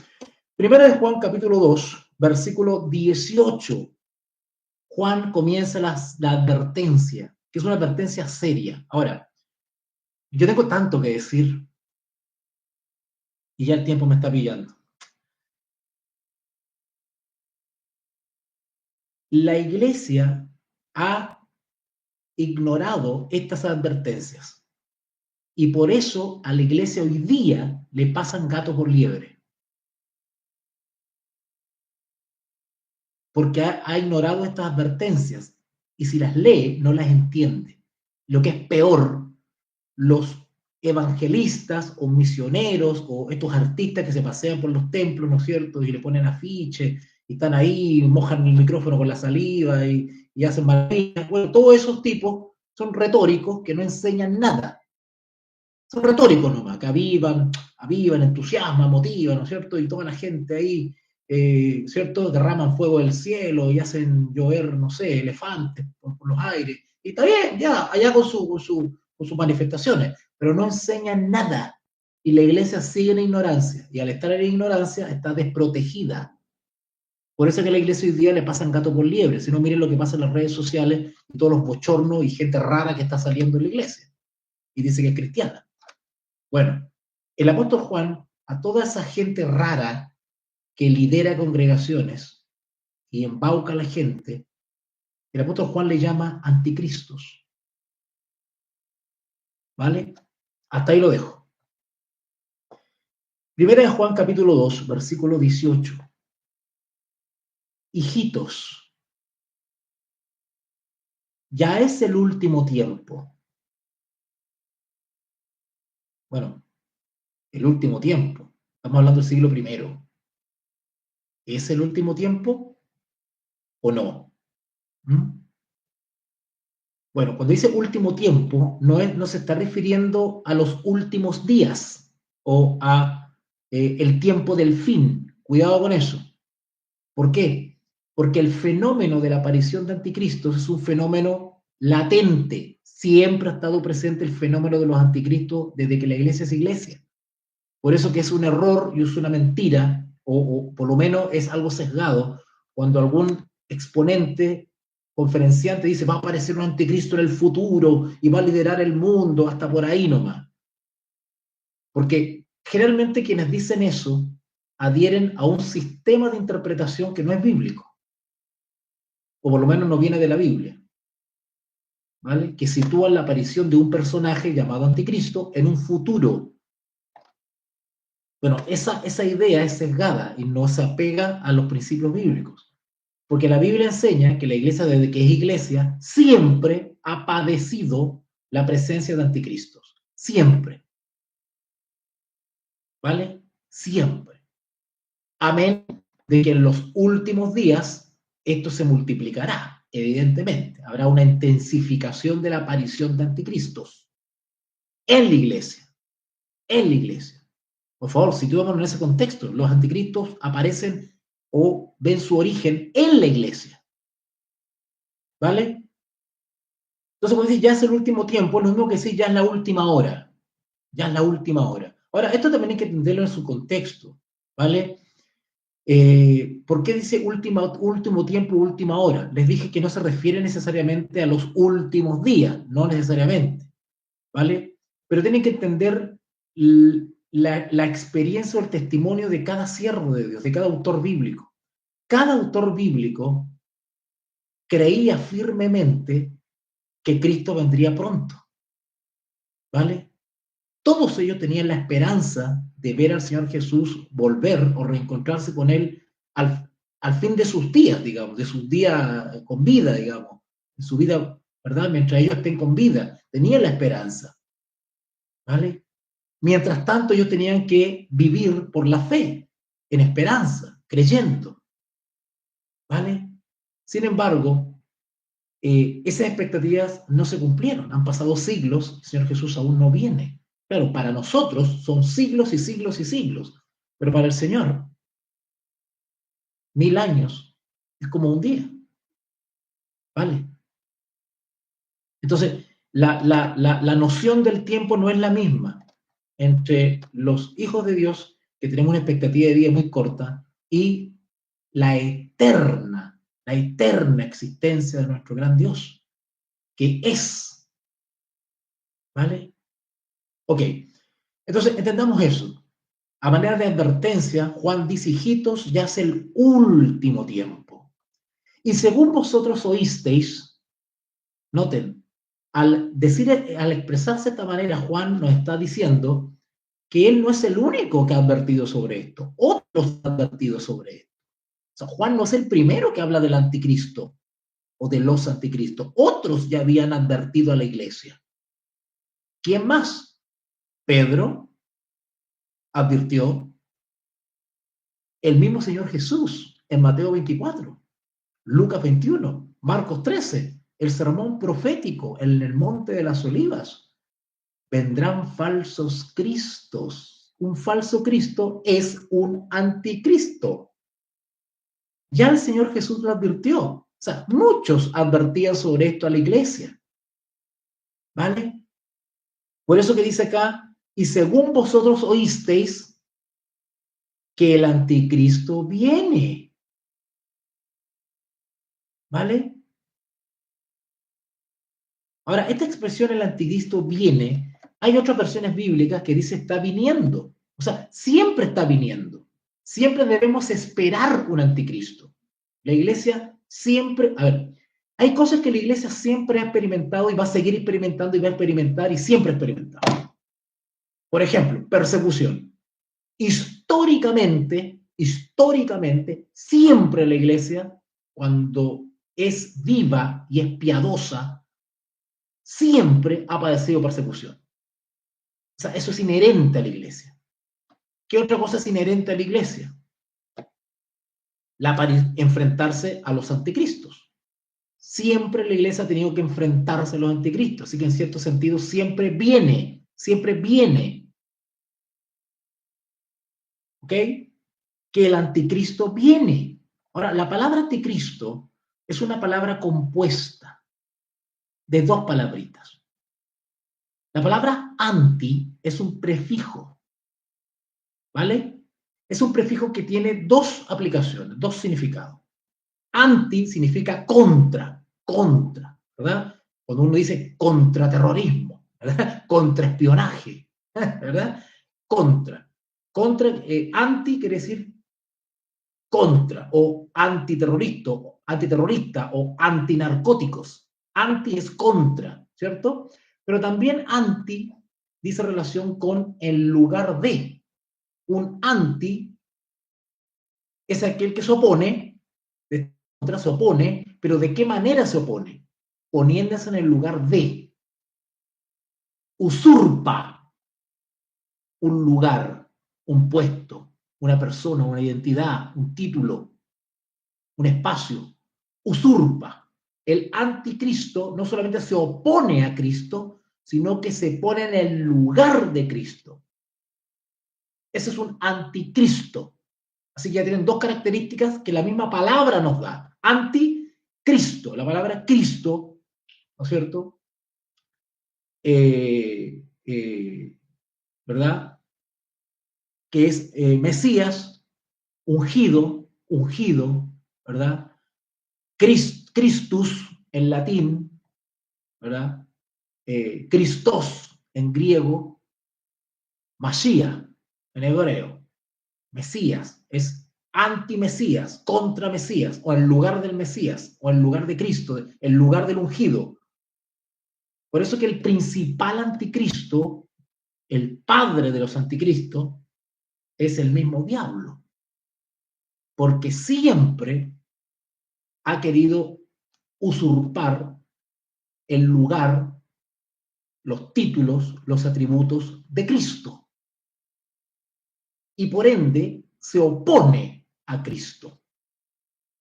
S1: primera de Juan capítulo 2, versículo 18. Juan comienza la advertencia, que es una advertencia seria. Ahora, yo tengo tanto que decir y ya el tiempo me está pillando. La iglesia ha ignorado estas advertencias y por eso a la iglesia hoy día le pasan gato por liebre. Porque ha ignorado estas advertencias y si las lee no las entiende. Lo que es peor, los evangelistas o misioneros o estos artistas que se pasean por los templos, ¿no es cierto? Y le ponen afiches y están ahí, mojan el micrófono con la saliva y hacen maravillas. Bueno, todos esos tipos son retóricos que no enseñan nada. Son retóricos nomás, que avivan, entusiasman, motivan, ¿no es cierto? Y toda la gente ahí, ¿cierto? Derraman fuego del cielo y hacen llover, no sé, elefantes por los aires. Y está bien, ya, allá con sus manifestaciones, pero no enseñan nada. Y la iglesia sigue en ignorancia. Y al estar en ignorancia está desprotegida. Por eso es que a la iglesia hoy día le pasan gato por liebre. Si no, miren lo que pasa en las redes sociales y todos los bochornos y gente rara que está saliendo de la iglesia. Y dice que es cristiana. Bueno, el apóstol Juan, a toda esa gente rara que lidera congregaciones y embauca a la gente, el apóstol Juan le llama anticristos. ¿Vale? Hasta ahí lo dejo. Primera de Juan capítulo 2, versículo 18. Hijitos, ya es el último tiempo. Bueno, el último tiempo. Estamos hablando del siglo primero. ¿Es el último tiempo o no? ¿Mm? Bueno, cuando dice último tiempo, no se está refiriendo a los últimos días o a el tiempo del fin. Cuidado con eso. ¿Por qué? Porque el fenómeno de la aparición de anticristos es un fenómeno latente. Siempre ha estado presente el fenómeno de los anticristos desde que la iglesia es iglesia. Por eso que es un error y es una mentira, o por lo menos es algo sesgado, cuando algún exponente, conferenciante dice va a aparecer un anticristo en el futuro y va a liderar el mundo, hasta por ahí nomás. Porque generalmente quienes dicen eso adhieren a un sistema de interpretación que no es bíblico, o por lo menos no viene de la Biblia, ¿vale? Que sitúa la aparición de un personaje llamado anticristo en un futuro. Bueno, esa idea es sesgada y no se apega a los principios bíblicos, porque la Biblia enseña que la iglesia, desde que es iglesia, siempre ha padecido la presencia de anticristos. Siempre. ¿Vale? Siempre. Amén de que en los últimos días esto se multiplicará, evidentemente. Habrá una intensificación de la aparición de anticristos en la iglesia. En la iglesia. Por favor, situémonos en ese contexto. Los anticristos aparecen o ven su origen en la iglesia. ¿Vale? Entonces, cuando dice ya es el último tiempo, es lo mismo que decir ya es la última hora. Ya es la última hora. Ahora, esto también hay que entenderlo en su contexto. ¿Vale? ¿Por qué dice último tiempo, última hora? Les dije que no se refiere necesariamente a los últimos días, no necesariamente. ¿Vale? Pero tienen que entender la experiencia o el testimonio de cada siervo de Dios, de cada autor bíblico. Cada autor bíblico creía firmemente que Cristo vendría pronto, ¿vale? Todos ellos tenían la esperanza de ver al Señor Jesús volver o reencontrarse con Él al fin de sus días, digamos, de sus días con vida, digamos, en su vida, ¿verdad? Mientras ellos estén con vida, tenían la esperanza, ¿vale? Mientras tanto, ellos tenían que vivir por la fe, en esperanza, creyendo, ¿vale? Sin embargo, esas expectativas no se cumplieron. Han pasado siglos, el Señor Jesús aún no viene. Claro, para nosotros son siglos y siglos y siglos, pero para el Señor, 1000 años es como un día, ¿vale? Entonces, la noción del tiempo no es la misma entre los hijos de Dios, que tenemos una expectativa de vida muy corta, y la eterna existencia de nuestro gran Dios, que es, ¿vale? Ok, entonces entendamos eso. A manera de advertencia, Juan dice, hijitos, ya es el último tiempo. Y según vosotros oísteis, noten, al expresarse de esta manera, Juan nos está diciendo que él no es el único que ha advertido sobre esto. Otros han advertido sobre esto. O sea, Juan no es el primero que habla del anticristo o de los anticristos. Otros ya habían advertido a la iglesia. ¿Quién más? Pedro advirtió, el mismo Señor Jesús en Mateo 24, Lucas 21, Marcos 13, el sermón profético en el Monte de las Olivas. Vendrán falsos cristos. Un falso Cristo es un anticristo. Ya el Señor Jesús lo advirtió. O sea, muchos advertían sobre esto a la iglesia. ¿Vale? Por eso que dice acá, y según vosotros oísteis que el anticristo viene. ¿Vale? Ahora, esta expresión el anticristo viene, hay otras versiones bíblicas que dice está viniendo. O sea, siempre está viniendo. siempre debemos esperar un anticristo. La iglesia siempre, a ver, hay cosas que la iglesia siempre ha experimentado y va a seguir experimentando y va a experimentar y siempre ha experimentado. Por ejemplo, persecución. Históricamente, siempre la iglesia, cuando es viva y es piadosa, siempre ha padecido persecución. O sea, eso es inherente a la iglesia. ¿Qué otra cosa es inherente a la iglesia? Enfrentarse a los anticristos. Siempre la iglesia ha tenido que enfrentarse a los anticristos, así que en cierto sentido siempre viene. ¿Ok? Que el anticristo viene. Ahora, la palabra anticristo es una palabra compuesta de dos palabritas. La palabra anti es un prefijo, ¿vale? Es un prefijo que tiene dos aplicaciones, dos significados. Anti significa contra, ¿verdad? Cuando uno dice contraterrorismo, ¿verdad? Contraespionaje, ¿verdad? Contra. Anti quiere decir contra, o antiterrorista o antinarcóticos. Anti es contra, ¿cierto? Pero también anti dice relación con el lugar de. Un anti es aquel que se opone, de contra se opone, pero ¿de qué manera se opone? Poniéndose en el lugar de. Usurpa un lugar, un puesto, una persona, una identidad, un título, un espacio. Usurpa. El anticristo no solamente se opone a Cristo, sino que se pone en el lugar de Cristo. Ese es un anticristo. Así que ya tienen dos características que la misma palabra nos da. Anticristo, la palabra Cristo, ¿no es cierto? ¿Verdad? Que es Mesías, ungido, ¿verdad? Christus en latín, ¿verdad? Christos en griego, Mashiach en hebreo, Mesías, es anti-Mesías, contra Mesías, o en lugar del Mesías, o en lugar de Cristo, en lugar del ungido. Por eso que el principal anticristo, el padre de los anticristos, es el mismo diablo, porque siempre ha querido usurpar el lugar, los títulos, los atributos de Cristo. Y por ende se opone a Cristo.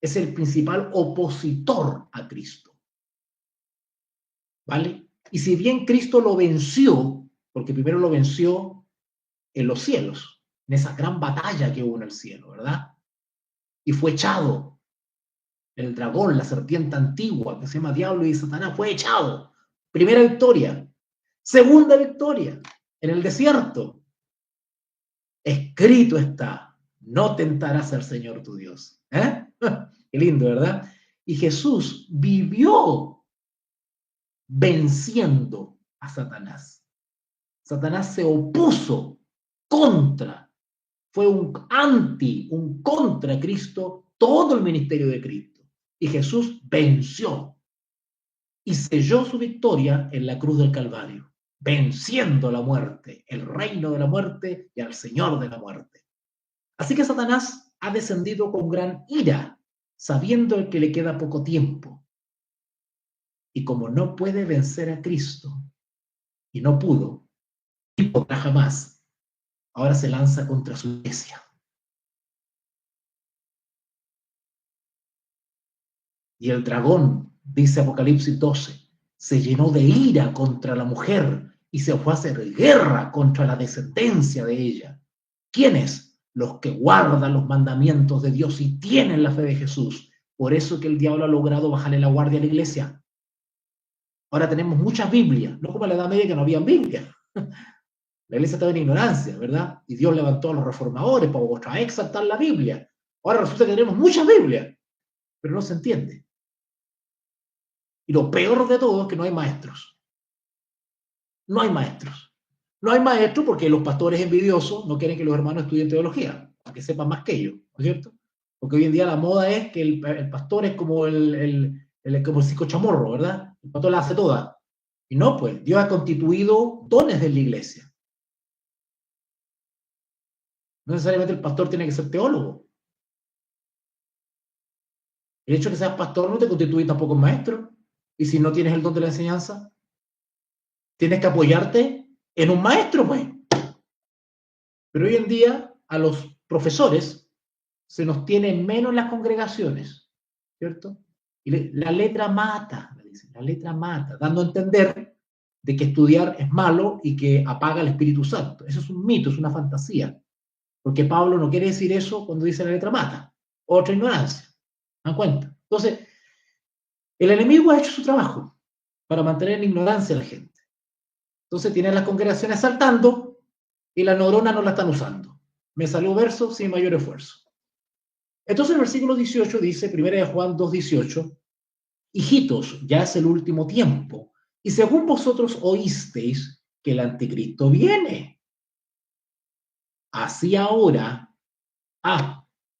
S1: Es el principal opositor a Cristo. ¿Vale? Y si bien Cristo lo venció, porque primero lo venció en los cielos, en esa gran batalla que hubo en el cielo, ¿verdad? Y fue echado. El dragón, la serpiente antigua, que se llama Diablo y Satanás, fue echado. Primera victoria. Segunda victoria, en el desierto. Escrito está, no tentarás al Señor tu Dios. ¿Eh? Qué lindo, ¿verdad? Y Jesús vivió venciendo a Satanás. Satanás se opuso contra, fue un contra Cristo, todo el ministerio de Cristo. Y Jesús venció y selló su victoria en la cruz del Calvario, venciendo la muerte, el reino de la muerte y al Señor de la muerte. Así que Satanás ha descendido con gran ira, sabiendo que le queda poco tiempo. Y como no puede vencer a Cristo, y no pudo, ni podrá jamás, ahora se lanza contra su iglesia. Y el dragón, dice Apocalipsis 12, se llenó de ira contra la mujer y se fue a hacer guerra contra la descendencia de ella. ¿Quiénes? Los que guardan los mandamientos de Dios y tienen la fe de Jesús. Por eso que el diablo ha logrado bajarle la guardia a la iglesia. Ahora tenemos muchas Biblias, no como en la Edad Media que no había Biblia. La iglesia estaba en ignorancia, ¿verdad? Y Dios levantó a los reformadores para exaltar la Biblia. Ahora resulta que tenemos muchas Biblias, pero no se entiende. Y lo peor de todo es que no hay maestros. No hay maestros. No hay maestros porque los pastores envidiosos no quieren que los hermanos estudien teología. para que sepan más que ellos, ¿no es cierto? Porque hoy en día la moda es que el pastor es como como el psicochamorro, ¿verdad? El pastor la hace toda. Y no, pues, Dios ha constituido dones de la iglesia. No necesariamente el pastor tiene que ser teólogo. El hecho de que seas pastor no te constituye tampoco maestro. Y si no tienes el don de la enseñanza, tienes que apoyarte en un maestro, pues. Pero hoy en día a los profesores se nos tiene menos en las congregaciones, ¿cierto? Y la letra mata, me dicen, la letra mata, dando a entender de que estudiar es malo y que apaga el Espíritu Santo. Eso es un mito, es una fantasía. Porque Pablo no quiere decir eso cuando dice la letra mata. Otra ignorancia. ¿Dan cuenta? Entonces, el enemigo ha hecho su trabajo para mantener en ignorancia a la gente. Entonces tienen las congregaciones saltando y las neuronas no la están usando. Me salió verso sin mayor esfuerzo. Entonces el versículo 18 dice, 1 Juan 2:18, hijitos, ya es el último tiempo, y según vosotros oísteis que el anticristo viene. Así ahora,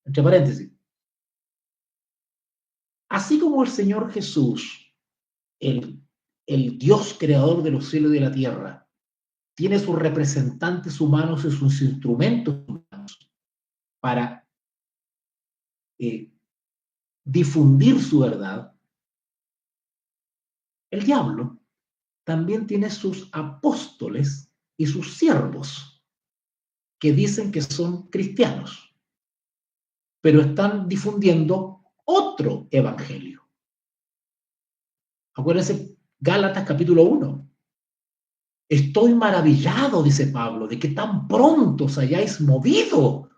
S1: entre paréntesis, así como el Señor Jesús, el, el Dios creador de los cielos y de la tierra, tiene sus representantes humanos y sus instrumentos humanos para difundir su verdad, el diablo también tiene sus apóstoles y sus siervos que dicen que son cristianos, pero están difundiendo otro evangelio. Acuérdense, Gálatas capítulo 1. Estoy maravillado, dice Pablo, de que tan pronto os hayáis movido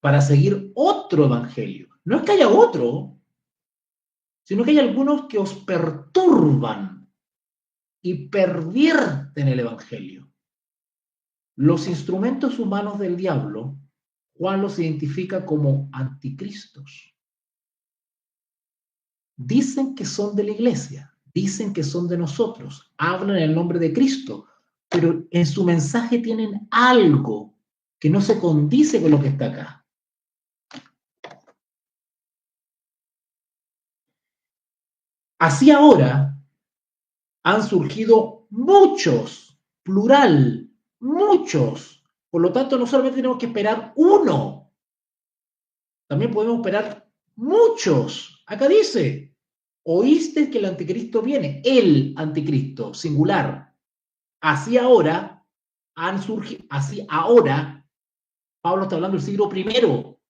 S1: para seguir otro evangelio. No es que haya otro, sino que hay algunos que os perturban y pervierten el evangelio. Los instrumentos humanos del diablo, Juan los identifica como anticristos. Dicen que son de la iglesia, dicen que son de nosotros, hablan en el nombre de Cristo, pero en su mensaje tienen algo que no se condice con lo que está acá. Así ahora han surgido muchos, plural, muchos. Por lo tanto, no solamente tenemos que esperar uno, también podemos esperar muchos. Acá dice, oíste que el anticristo viene, el anticristo, singular. Así ahora han surgido, así ahora, Pablo está hablando del siglo primero,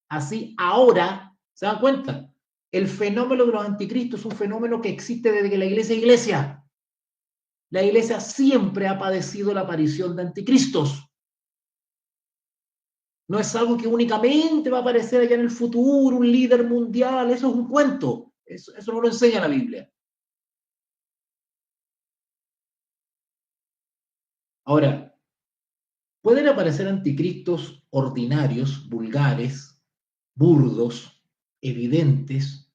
S1: así ahora, ¿se dan cuenta? El fenómeno de los anticristos es un fenómeno que existe desde que la iglesia es iglesia. La iglesia siempre ha padecido la aparición de anticristos. No es algo que únicamente va a aparecer allá en el futuro, un líder mundial, eso es un cuento. Eso no lo enseña la Biblia. Ahora, pueden aparecer anticristos ordinarios, vulgares, burdos, evidentes,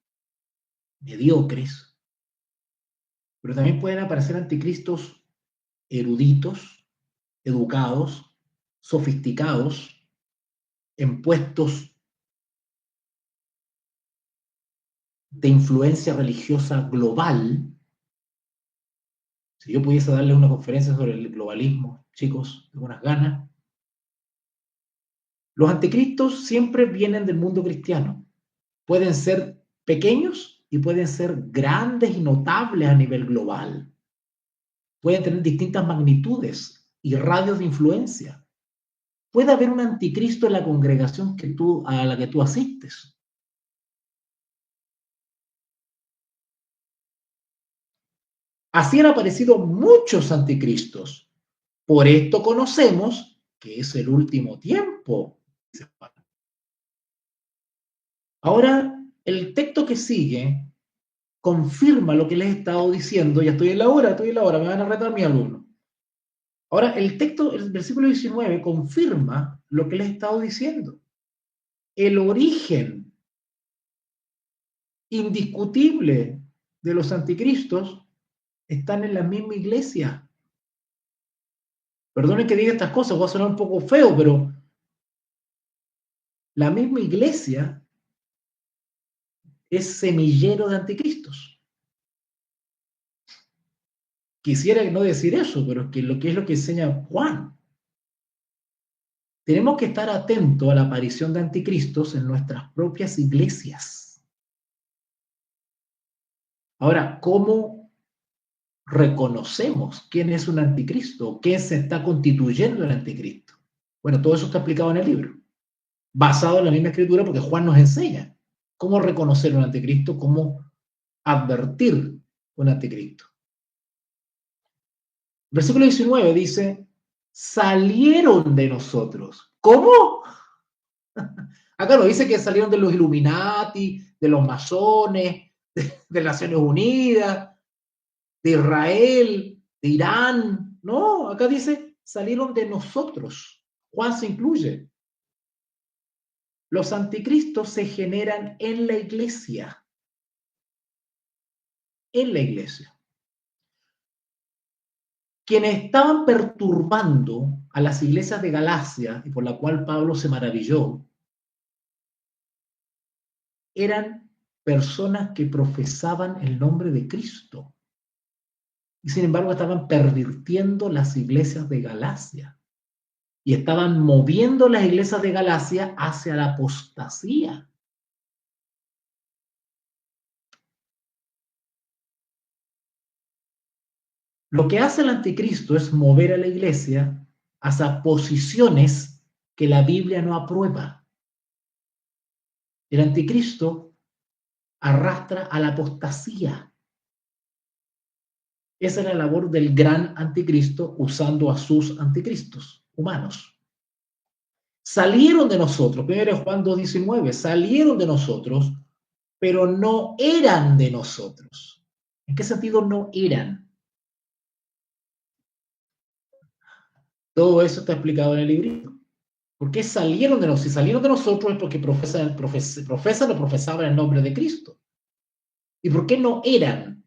S1: mediocres, pero también pueden aparecer anticristos eruditos, educados, sofisticados, en puestos de influencia religiosa global. Si yo pudiese darles una conferencia sobre el globalismo, chicos, tengo unas ganas. Los anticristos siempre vienen del mundo cristiano. Pueden ser pequeños y pueden ser grandes y notables a nivel global. Pueden tener distintas magnitudes y radios de influencia. Puede haber un anticristo en la congregación a la que tú asistes. Así han aparecido muchos anticristos. Por esto conocemos que es el último tiempo. Ahora, el texto que sigue confirma lo que les he estado diciendo. Ya estoy en la hora, me van a retar mi alumno. Ahora, el texto, el versículo 19, confirma lo que les he estado diciendo. El origen indiscutible de los anticristos están en la misma iglesia. Perdonen que diga estas cosas, va a sonar un poco feo, pero la misma iglesia es semillero de anticristos. Quisiera no decir eso, pero es lo que enseña Juan. Tenemos que estar atentos a la aparición de anticristos en nuestras propias iglesias. Ahora, ¿cómo reconocemos quién es un anticristo? ¿Quién se está constituyendo el anticristo? Bueno, todo eso está explicado en el libro, basado en la misma escritura, porque Juan nos enseña cómo reconocer un anticristo, cómo advertir un anticristo. Versículo 19 dice, salieron de nosotros. ¿Cómo? Acá no dice que salieron de los Illuminati, de los masones, de Naciones Unidas, de Israel, de Irán. No, acá dice, salieron de nosotros. Juan se incluye. Los anticristos se generan en la iglesia. En la iglesia. Quienes estaban perturbando a las iglesias de Galacia, y por la cual Pablo se maravilló, eran personas que profesaban el nombre de Cristo. Y sin embargo estaban pervirtiendo las iglesias de Galacia. Y estaban moviendo las iglesias de Galacia hacia la apostasía. Lo que hace el anticristo es mover a la iglesia hacia posiciones que la Biblia no aprueba. El anticristo arrastra a la apostasía. Esa es la labor del gran anticristo usando a sus anticristos humanos. Salieron de nosotros, 1 Juan 2:19, salieron de nosotros, pero no eran de nosotros. ¿En qué sentido no eran? Todo eso está explicado en el librito. ¿Por qué salieron de nosotros? Si salieron de nosotros es porque profesan o profesaban el nombre de Cristo. ¿Y por qué no eran?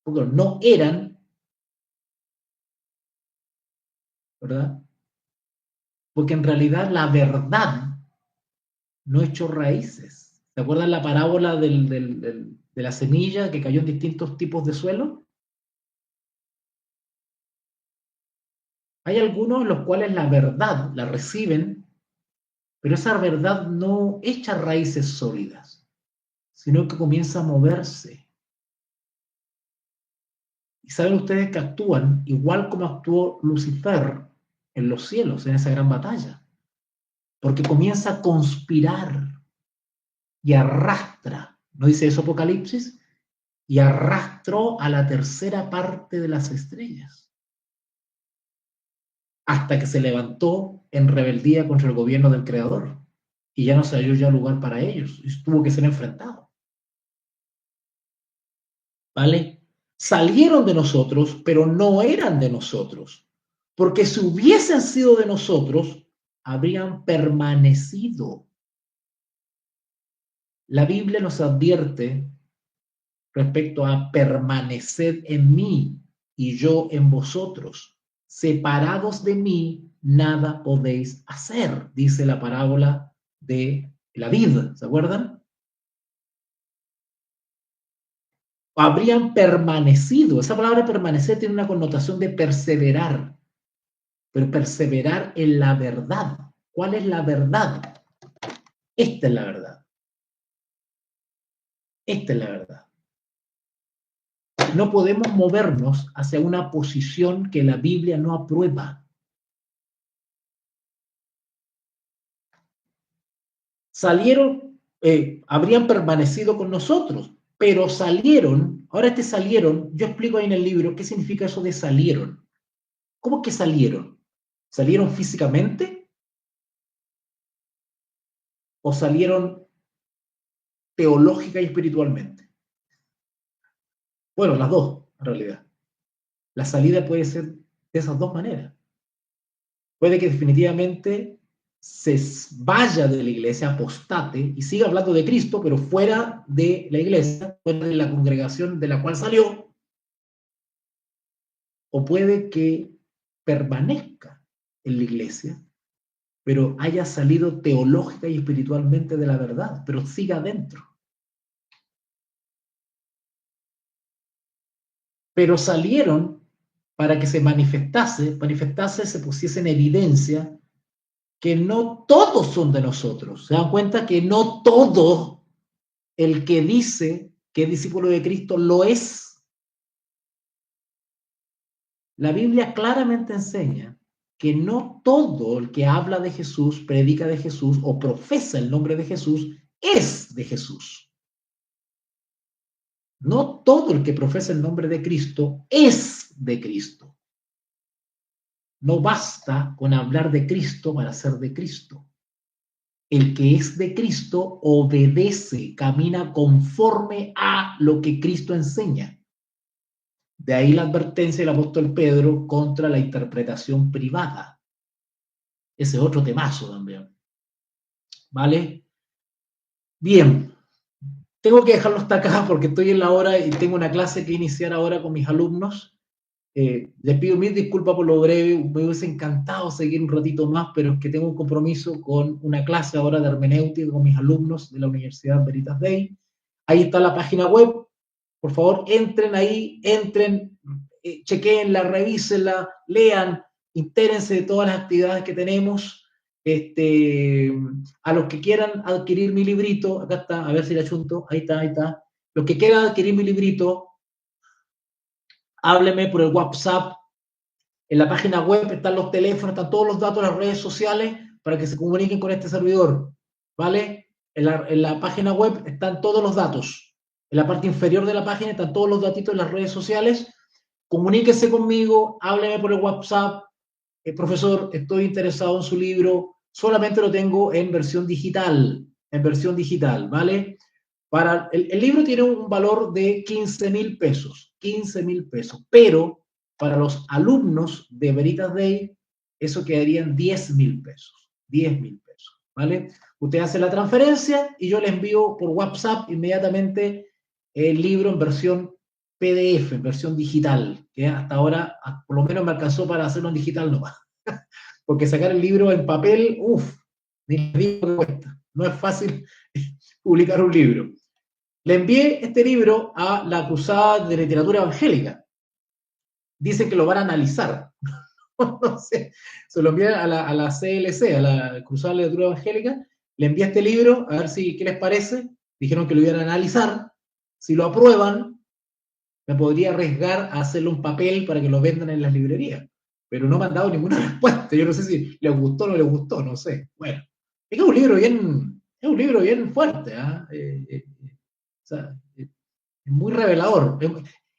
S1: Porque no eran, ¿verdad? Porque en realidad la verdad no echó raíces. ¿Se acuerdan la parábola de la semilla que cayó en distintos tipos de suelo? Hay algunos en los cuales la verdad la reciben, pero esa verdad no echa raíces sólidas, sino que comienza a moverse. Y saben ustedes que actúan igual como actuó Lucifer en los cielos, en esa gran batalla, porque comienza a conspirar y arrastra, ¿no dice eso Apocalipsis? Y arrastró a la tercera parte de las estrellas, hasta que se levantó en rebeldía contra el gobierno del Creador, y ya no se halló ya lugar para ellos, y tuvo que ser enfrentado. ¿Vale? Salieron de nosotros, pero no eran de nosotros, porque si hubiesen sido de nosotros, habrían permanecido. La Biblia nos advierte respecto a permanecer en mí y yo en vosotros. Separados de mí, nada podéis hacer, dice la parábola de la vid, ¿se acuerdan? Habrían permanecido. Esa palabra permanecer tiene una connotación de perseverar, pero perseverar en la verdad. ¿Cuál es la verdad? Esta es la verdad. Esta es la verdad. No podemos movernos hacia una posición que la Biblia no aprueba. Salieron, habrían permanecido con nosotros, pero salieron, ahora salieron, yo explico ahí en el libro qué significa eso de salieron. ¿Cómo que salieron? ¿Salieron físicamente? ¿O salieron teológica y espiritualmente? Bueno, las dos, en realidad. La salida puede ser de esas dos maneras. Puede que definitivamente se vaya de la iglesia, apostate, y siga hablando de Cristo, pero fuera de la iglesia, fuera de la congregación de la cual salió. O puede que permanezca en la iglesia, pero haya salido teológica y espiritualmente de la verdad, pero siga adentro. Pero salieron para que se manifestase, se pusiese en evidencia que no todos son de nosotros. Se dan cuenta que no todo el que dice que es discípulo de Cristo lo es. La Biblia claramente enseña que no todo el que habla de Jesús, predica de Jesús o profesa el nombre de Jesús es de Jesús. No todo el que profesa el nombre de Cristo es de Cristo. No basta con hablar de Cristo para ser de Cristo. El que es de Cristo obedece, camina conforme a lo que Cristo enseña. De ahí la advertencia del apóstol Pedro contra la interpretación privada. Ese es otro temazo también. ¿Vale? Bien. Tengo que dejarlo hasta acá porque estoy en la hora y tengo una clase que iniciar ahora con mis alumnos. Les pido mil disculpas por lo breve, me hubiese encantado seguir un ratito más, pero es que tengo un compromiso con una clase ahora de hermenéutica con mis alumnos de la Universidad Veritas Dei. Ahí está la página web, por favor entren ahí, chequeenla, revísenla, lean, intérense de todas las actividades que tenemos. A los que quieran adquirir mi librito, acá está, a ver si la chunto, ahí está. Los que quieran adquirir mi librito, hábleme por el WhatsApp. En la página web están los teléfonos, están todos los datos de las redes sociales para que se comuniquen con este servidor, ¿vale? En la página web están todos los datos. En la parte inferior de la página están todos los datitos de las redes sociales. Comuníquese conmigo, hábleme por el WhatsApp. Profesor, estoy interesado en su libro, solamente lo tengo en versión digital, ¿vale? El libro tiene un valor de 15,000 pesos, pero para los alumnos de Veritas Dei, eso quedarían 10,000 pesos, ¿vale? Usted hace la transferencia y yo le envío por WhatsApp inmediatamente el libro en versión PDF, en versión digital, que hasta ahora por lo menos me alcanzó para hacerlo en digital nomás. Porque sacar el libro en papel, ni le digo que cuesta. No es fácil publicar un libro. Le envié este libro a la Cruzada de Literatura Evangélica. Dicen que lo van a analizar. No sé. Se lo envié a la CLC, a la Cruzada de Literatura Evangélica. Le envié este libro, a ver qué les parece. Dijeron que lo iban a analizar. Si lo aprueban, me podría arriesgar a hacerlo un papel para que lo vendan en las librerías. Pero no me han dado ninguna respuesta. Yo no sé si les gustó o no les gustó, no sé. Bueno, es un libro bien fuerte. O sea, es muy revelador.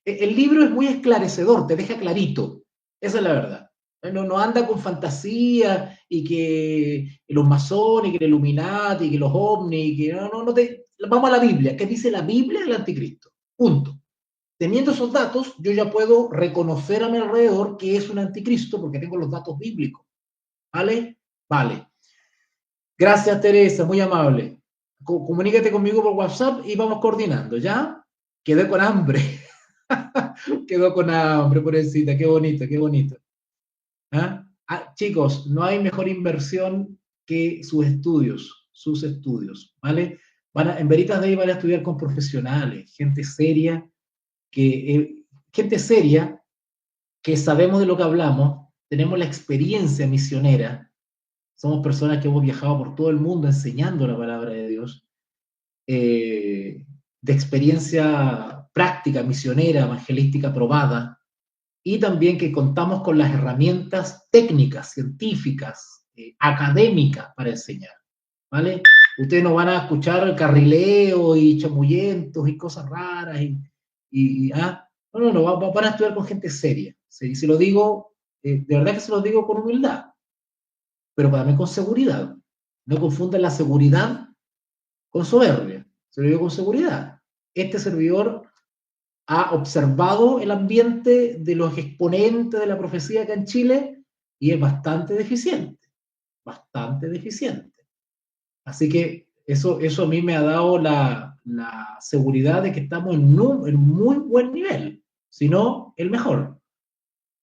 S1: El libro es muy esclarecedor, te deja clarito. Esa es la verdad. No anda con fantasía y que los masones, que el Illuminati, que los ovnis, que vamos a la Biblia. ¿Qué dice la Biblia del anticristo? Punto. Teniendo esos datos, yo ya puedo reconocer a mi alrededor que es un anticristo porque tengo los datos bíblicos. ¿Vale? Vale. Gracias, Teresa, muy amable. Comunícate conmigo por WhatsApp y vamos coordinando, ¿ya? Quedé con hambre. Quedó con hambre, pobrecita. Qué bonito, qué bonito. ¿Ah? Chicos, no hay mejor inversión que sus estudios, ¿vale? En Veritas Dei van a estudiar con profesionales, gente seria, que sabemos de lo que hablamos, tenemos la experiencia misionera, somos personas que hemos viajado por todo el mundo enseñando la palabra de Dios, de experiencia práctica, misionera, evangelística probada, y también que contamos con las herramientas técnicas, científicas, académicas para enseñar, ¿vale? Ustedes no van a escuchar carrileo y chamullentos y cosas raras no, van a estudiar con gente seria. ¿Sí? Si lo digo, de verdad que se lo digo con humildad, pero también con seguridad. No confundan la seguridad con soberbia. Se lo digo con seguridad. Este servidor ha observado el ambiente de los exponentes de la profecía acá en Chile y es bastante deficiente. Así que eso a mí me ha dado la seguridad de que estamos en muy buen nivel, si no el mejor.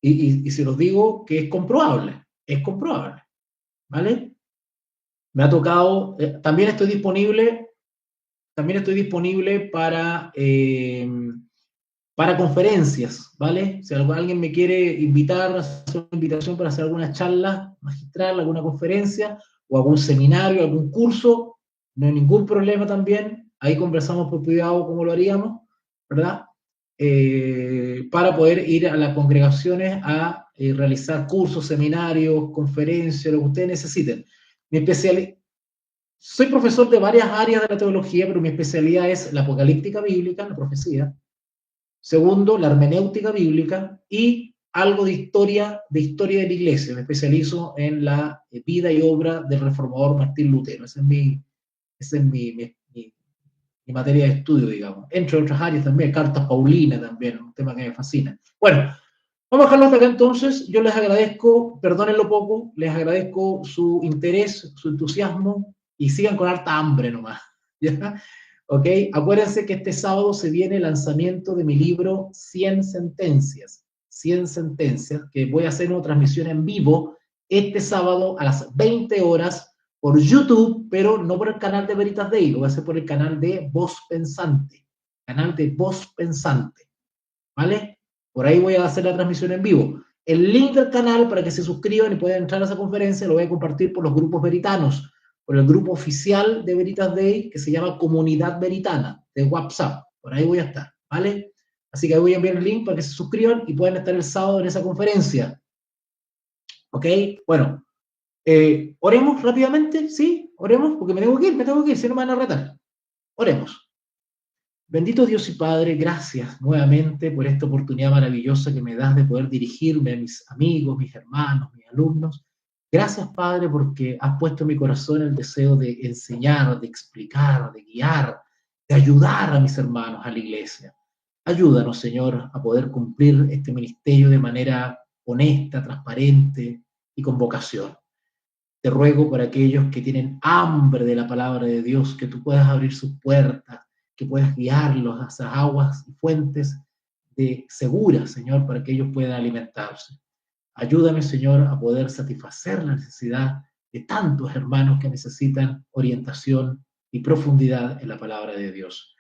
S1: Y se los digo que es comprobable, ¿vale? Me ha tocado, también estoy disponible para conferencias, ¿vale? Si alguien me quiere invitar, hacer una invitación para hacer alguna charla magistral, alguna conferencia, o algún seminario, algún curso, no hay ningún problema también. Ahí conversamos por privado cómo lo haríamos, ¿verdad? Para poder ir a las congregaciones a realizar cursos, seminarios, conferencias, lo que ustedes necesiten. Mi especialidad, soy profesor de varias áreas de la teología, pero mi especialidad es la apocalíptica bíblica, la profecía. Segundo, la hermenéutica bíblica y algo de historia de la iglesia. Me especializo en la vida y obra del reformador Martín Lutero. Esa es mi materia de estudio, digamos. Entre otras áreas también, cartas Paulinas también, un tema que me fascina. Bueno, vamos a dejarlo hasta acá entonces. Yo les agradezco, perdónenlo poco, les agradezco su interés, su entusiasmo y sigan con harta hambre nomás. ¿Ya? ¿Ok? Acuérdense que este sábado se viene el lanzamiento de mi libro 100 sentencias. 100 sentencias, que voy a hacer una transmisión en vivo este sábado a las 20 horas por YouTube, pero no por el canal de Veritas Dei, lo voy a hacer por el canal de Voz Pensante. Canal de Voz Pensante. ¿Vale? Por ahí voy a hacer la transmisión en vivo. El link del canal para que se suscriban y puedan entrar a esa conferencia lo voy a compartir por los grupos veritanos, por el grupo oficial de Veritas Day que se llama Comunidad Veritana de WhatsApp. Por ahí voy a estar, ¿vale? Así que ahí voy a enviar el link para que se suscriban y puedan estar el sábado en esa conferencia. ¿Ok? Bueno, oremos rápidamente, ¿sí? Oremos, porque me tengo que ir, si no me van a retar. Oremos. Bendito Dios y Padre, gracias nuevamente por esta oportunidad maravillosa que me das de poder dirigirme a mis amigos, mis hermanos, mis alumnos. Gracias, Padre, porque has puesto en mi corazón el deseo de enseñar, de explicar, de guiar, de ayudar a mis hermanos, a la iglesia. Ayúdanos, Señor, a poder cumplir este ministerio de manera honesta, transparente y con vocación. Te ruego por aquellos que tienen hambre de la palabra de Dios, que tú puedas abrir sus puertas, que puedas guiarlos a esas aguas y fuentes de seguras, Señor, para que ellos puedan alimentarse. Ayúdame, Señor, a poder satisfacer la necesidad de tantos hermanos que necesitan orientación y profundidad en la palabra de Dios.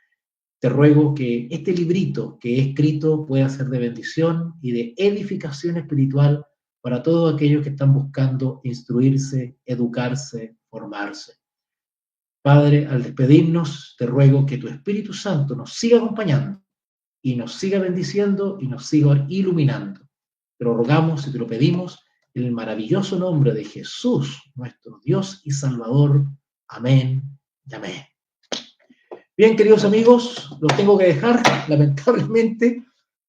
S1: Te ruego que este librito que he escrito pueda ser de bendición y de edificación espiritual para todos aquellos que están buscando instruirse, educarse, formarse. Padre, al despedirnos, te ruego que tu Espíritu Santo nos siga acompañando y nos siga bendiciendo y nos siga iluminando. Te lo rogamos y te lo pedimos en el maravilloso nombre de Jesús, nuestro Dios y Salvador. Amén y amén. Bien, queridos amigos, los tengo que dejar, lamentablemente,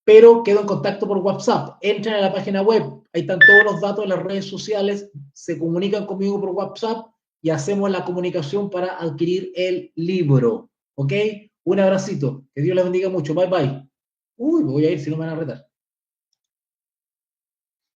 S1: pero quedo en contacto por WhatsApp. Entren a la página web, ahí están todos los datos de las redes sociales, se comunican conmigo por WhatsApp y hacemos la comunicación para adquirir el libro. ¿Ok? Un abracito, que Dios les bendiga mucho. Bye bye. Uy, me voy a ir si no me van a retar.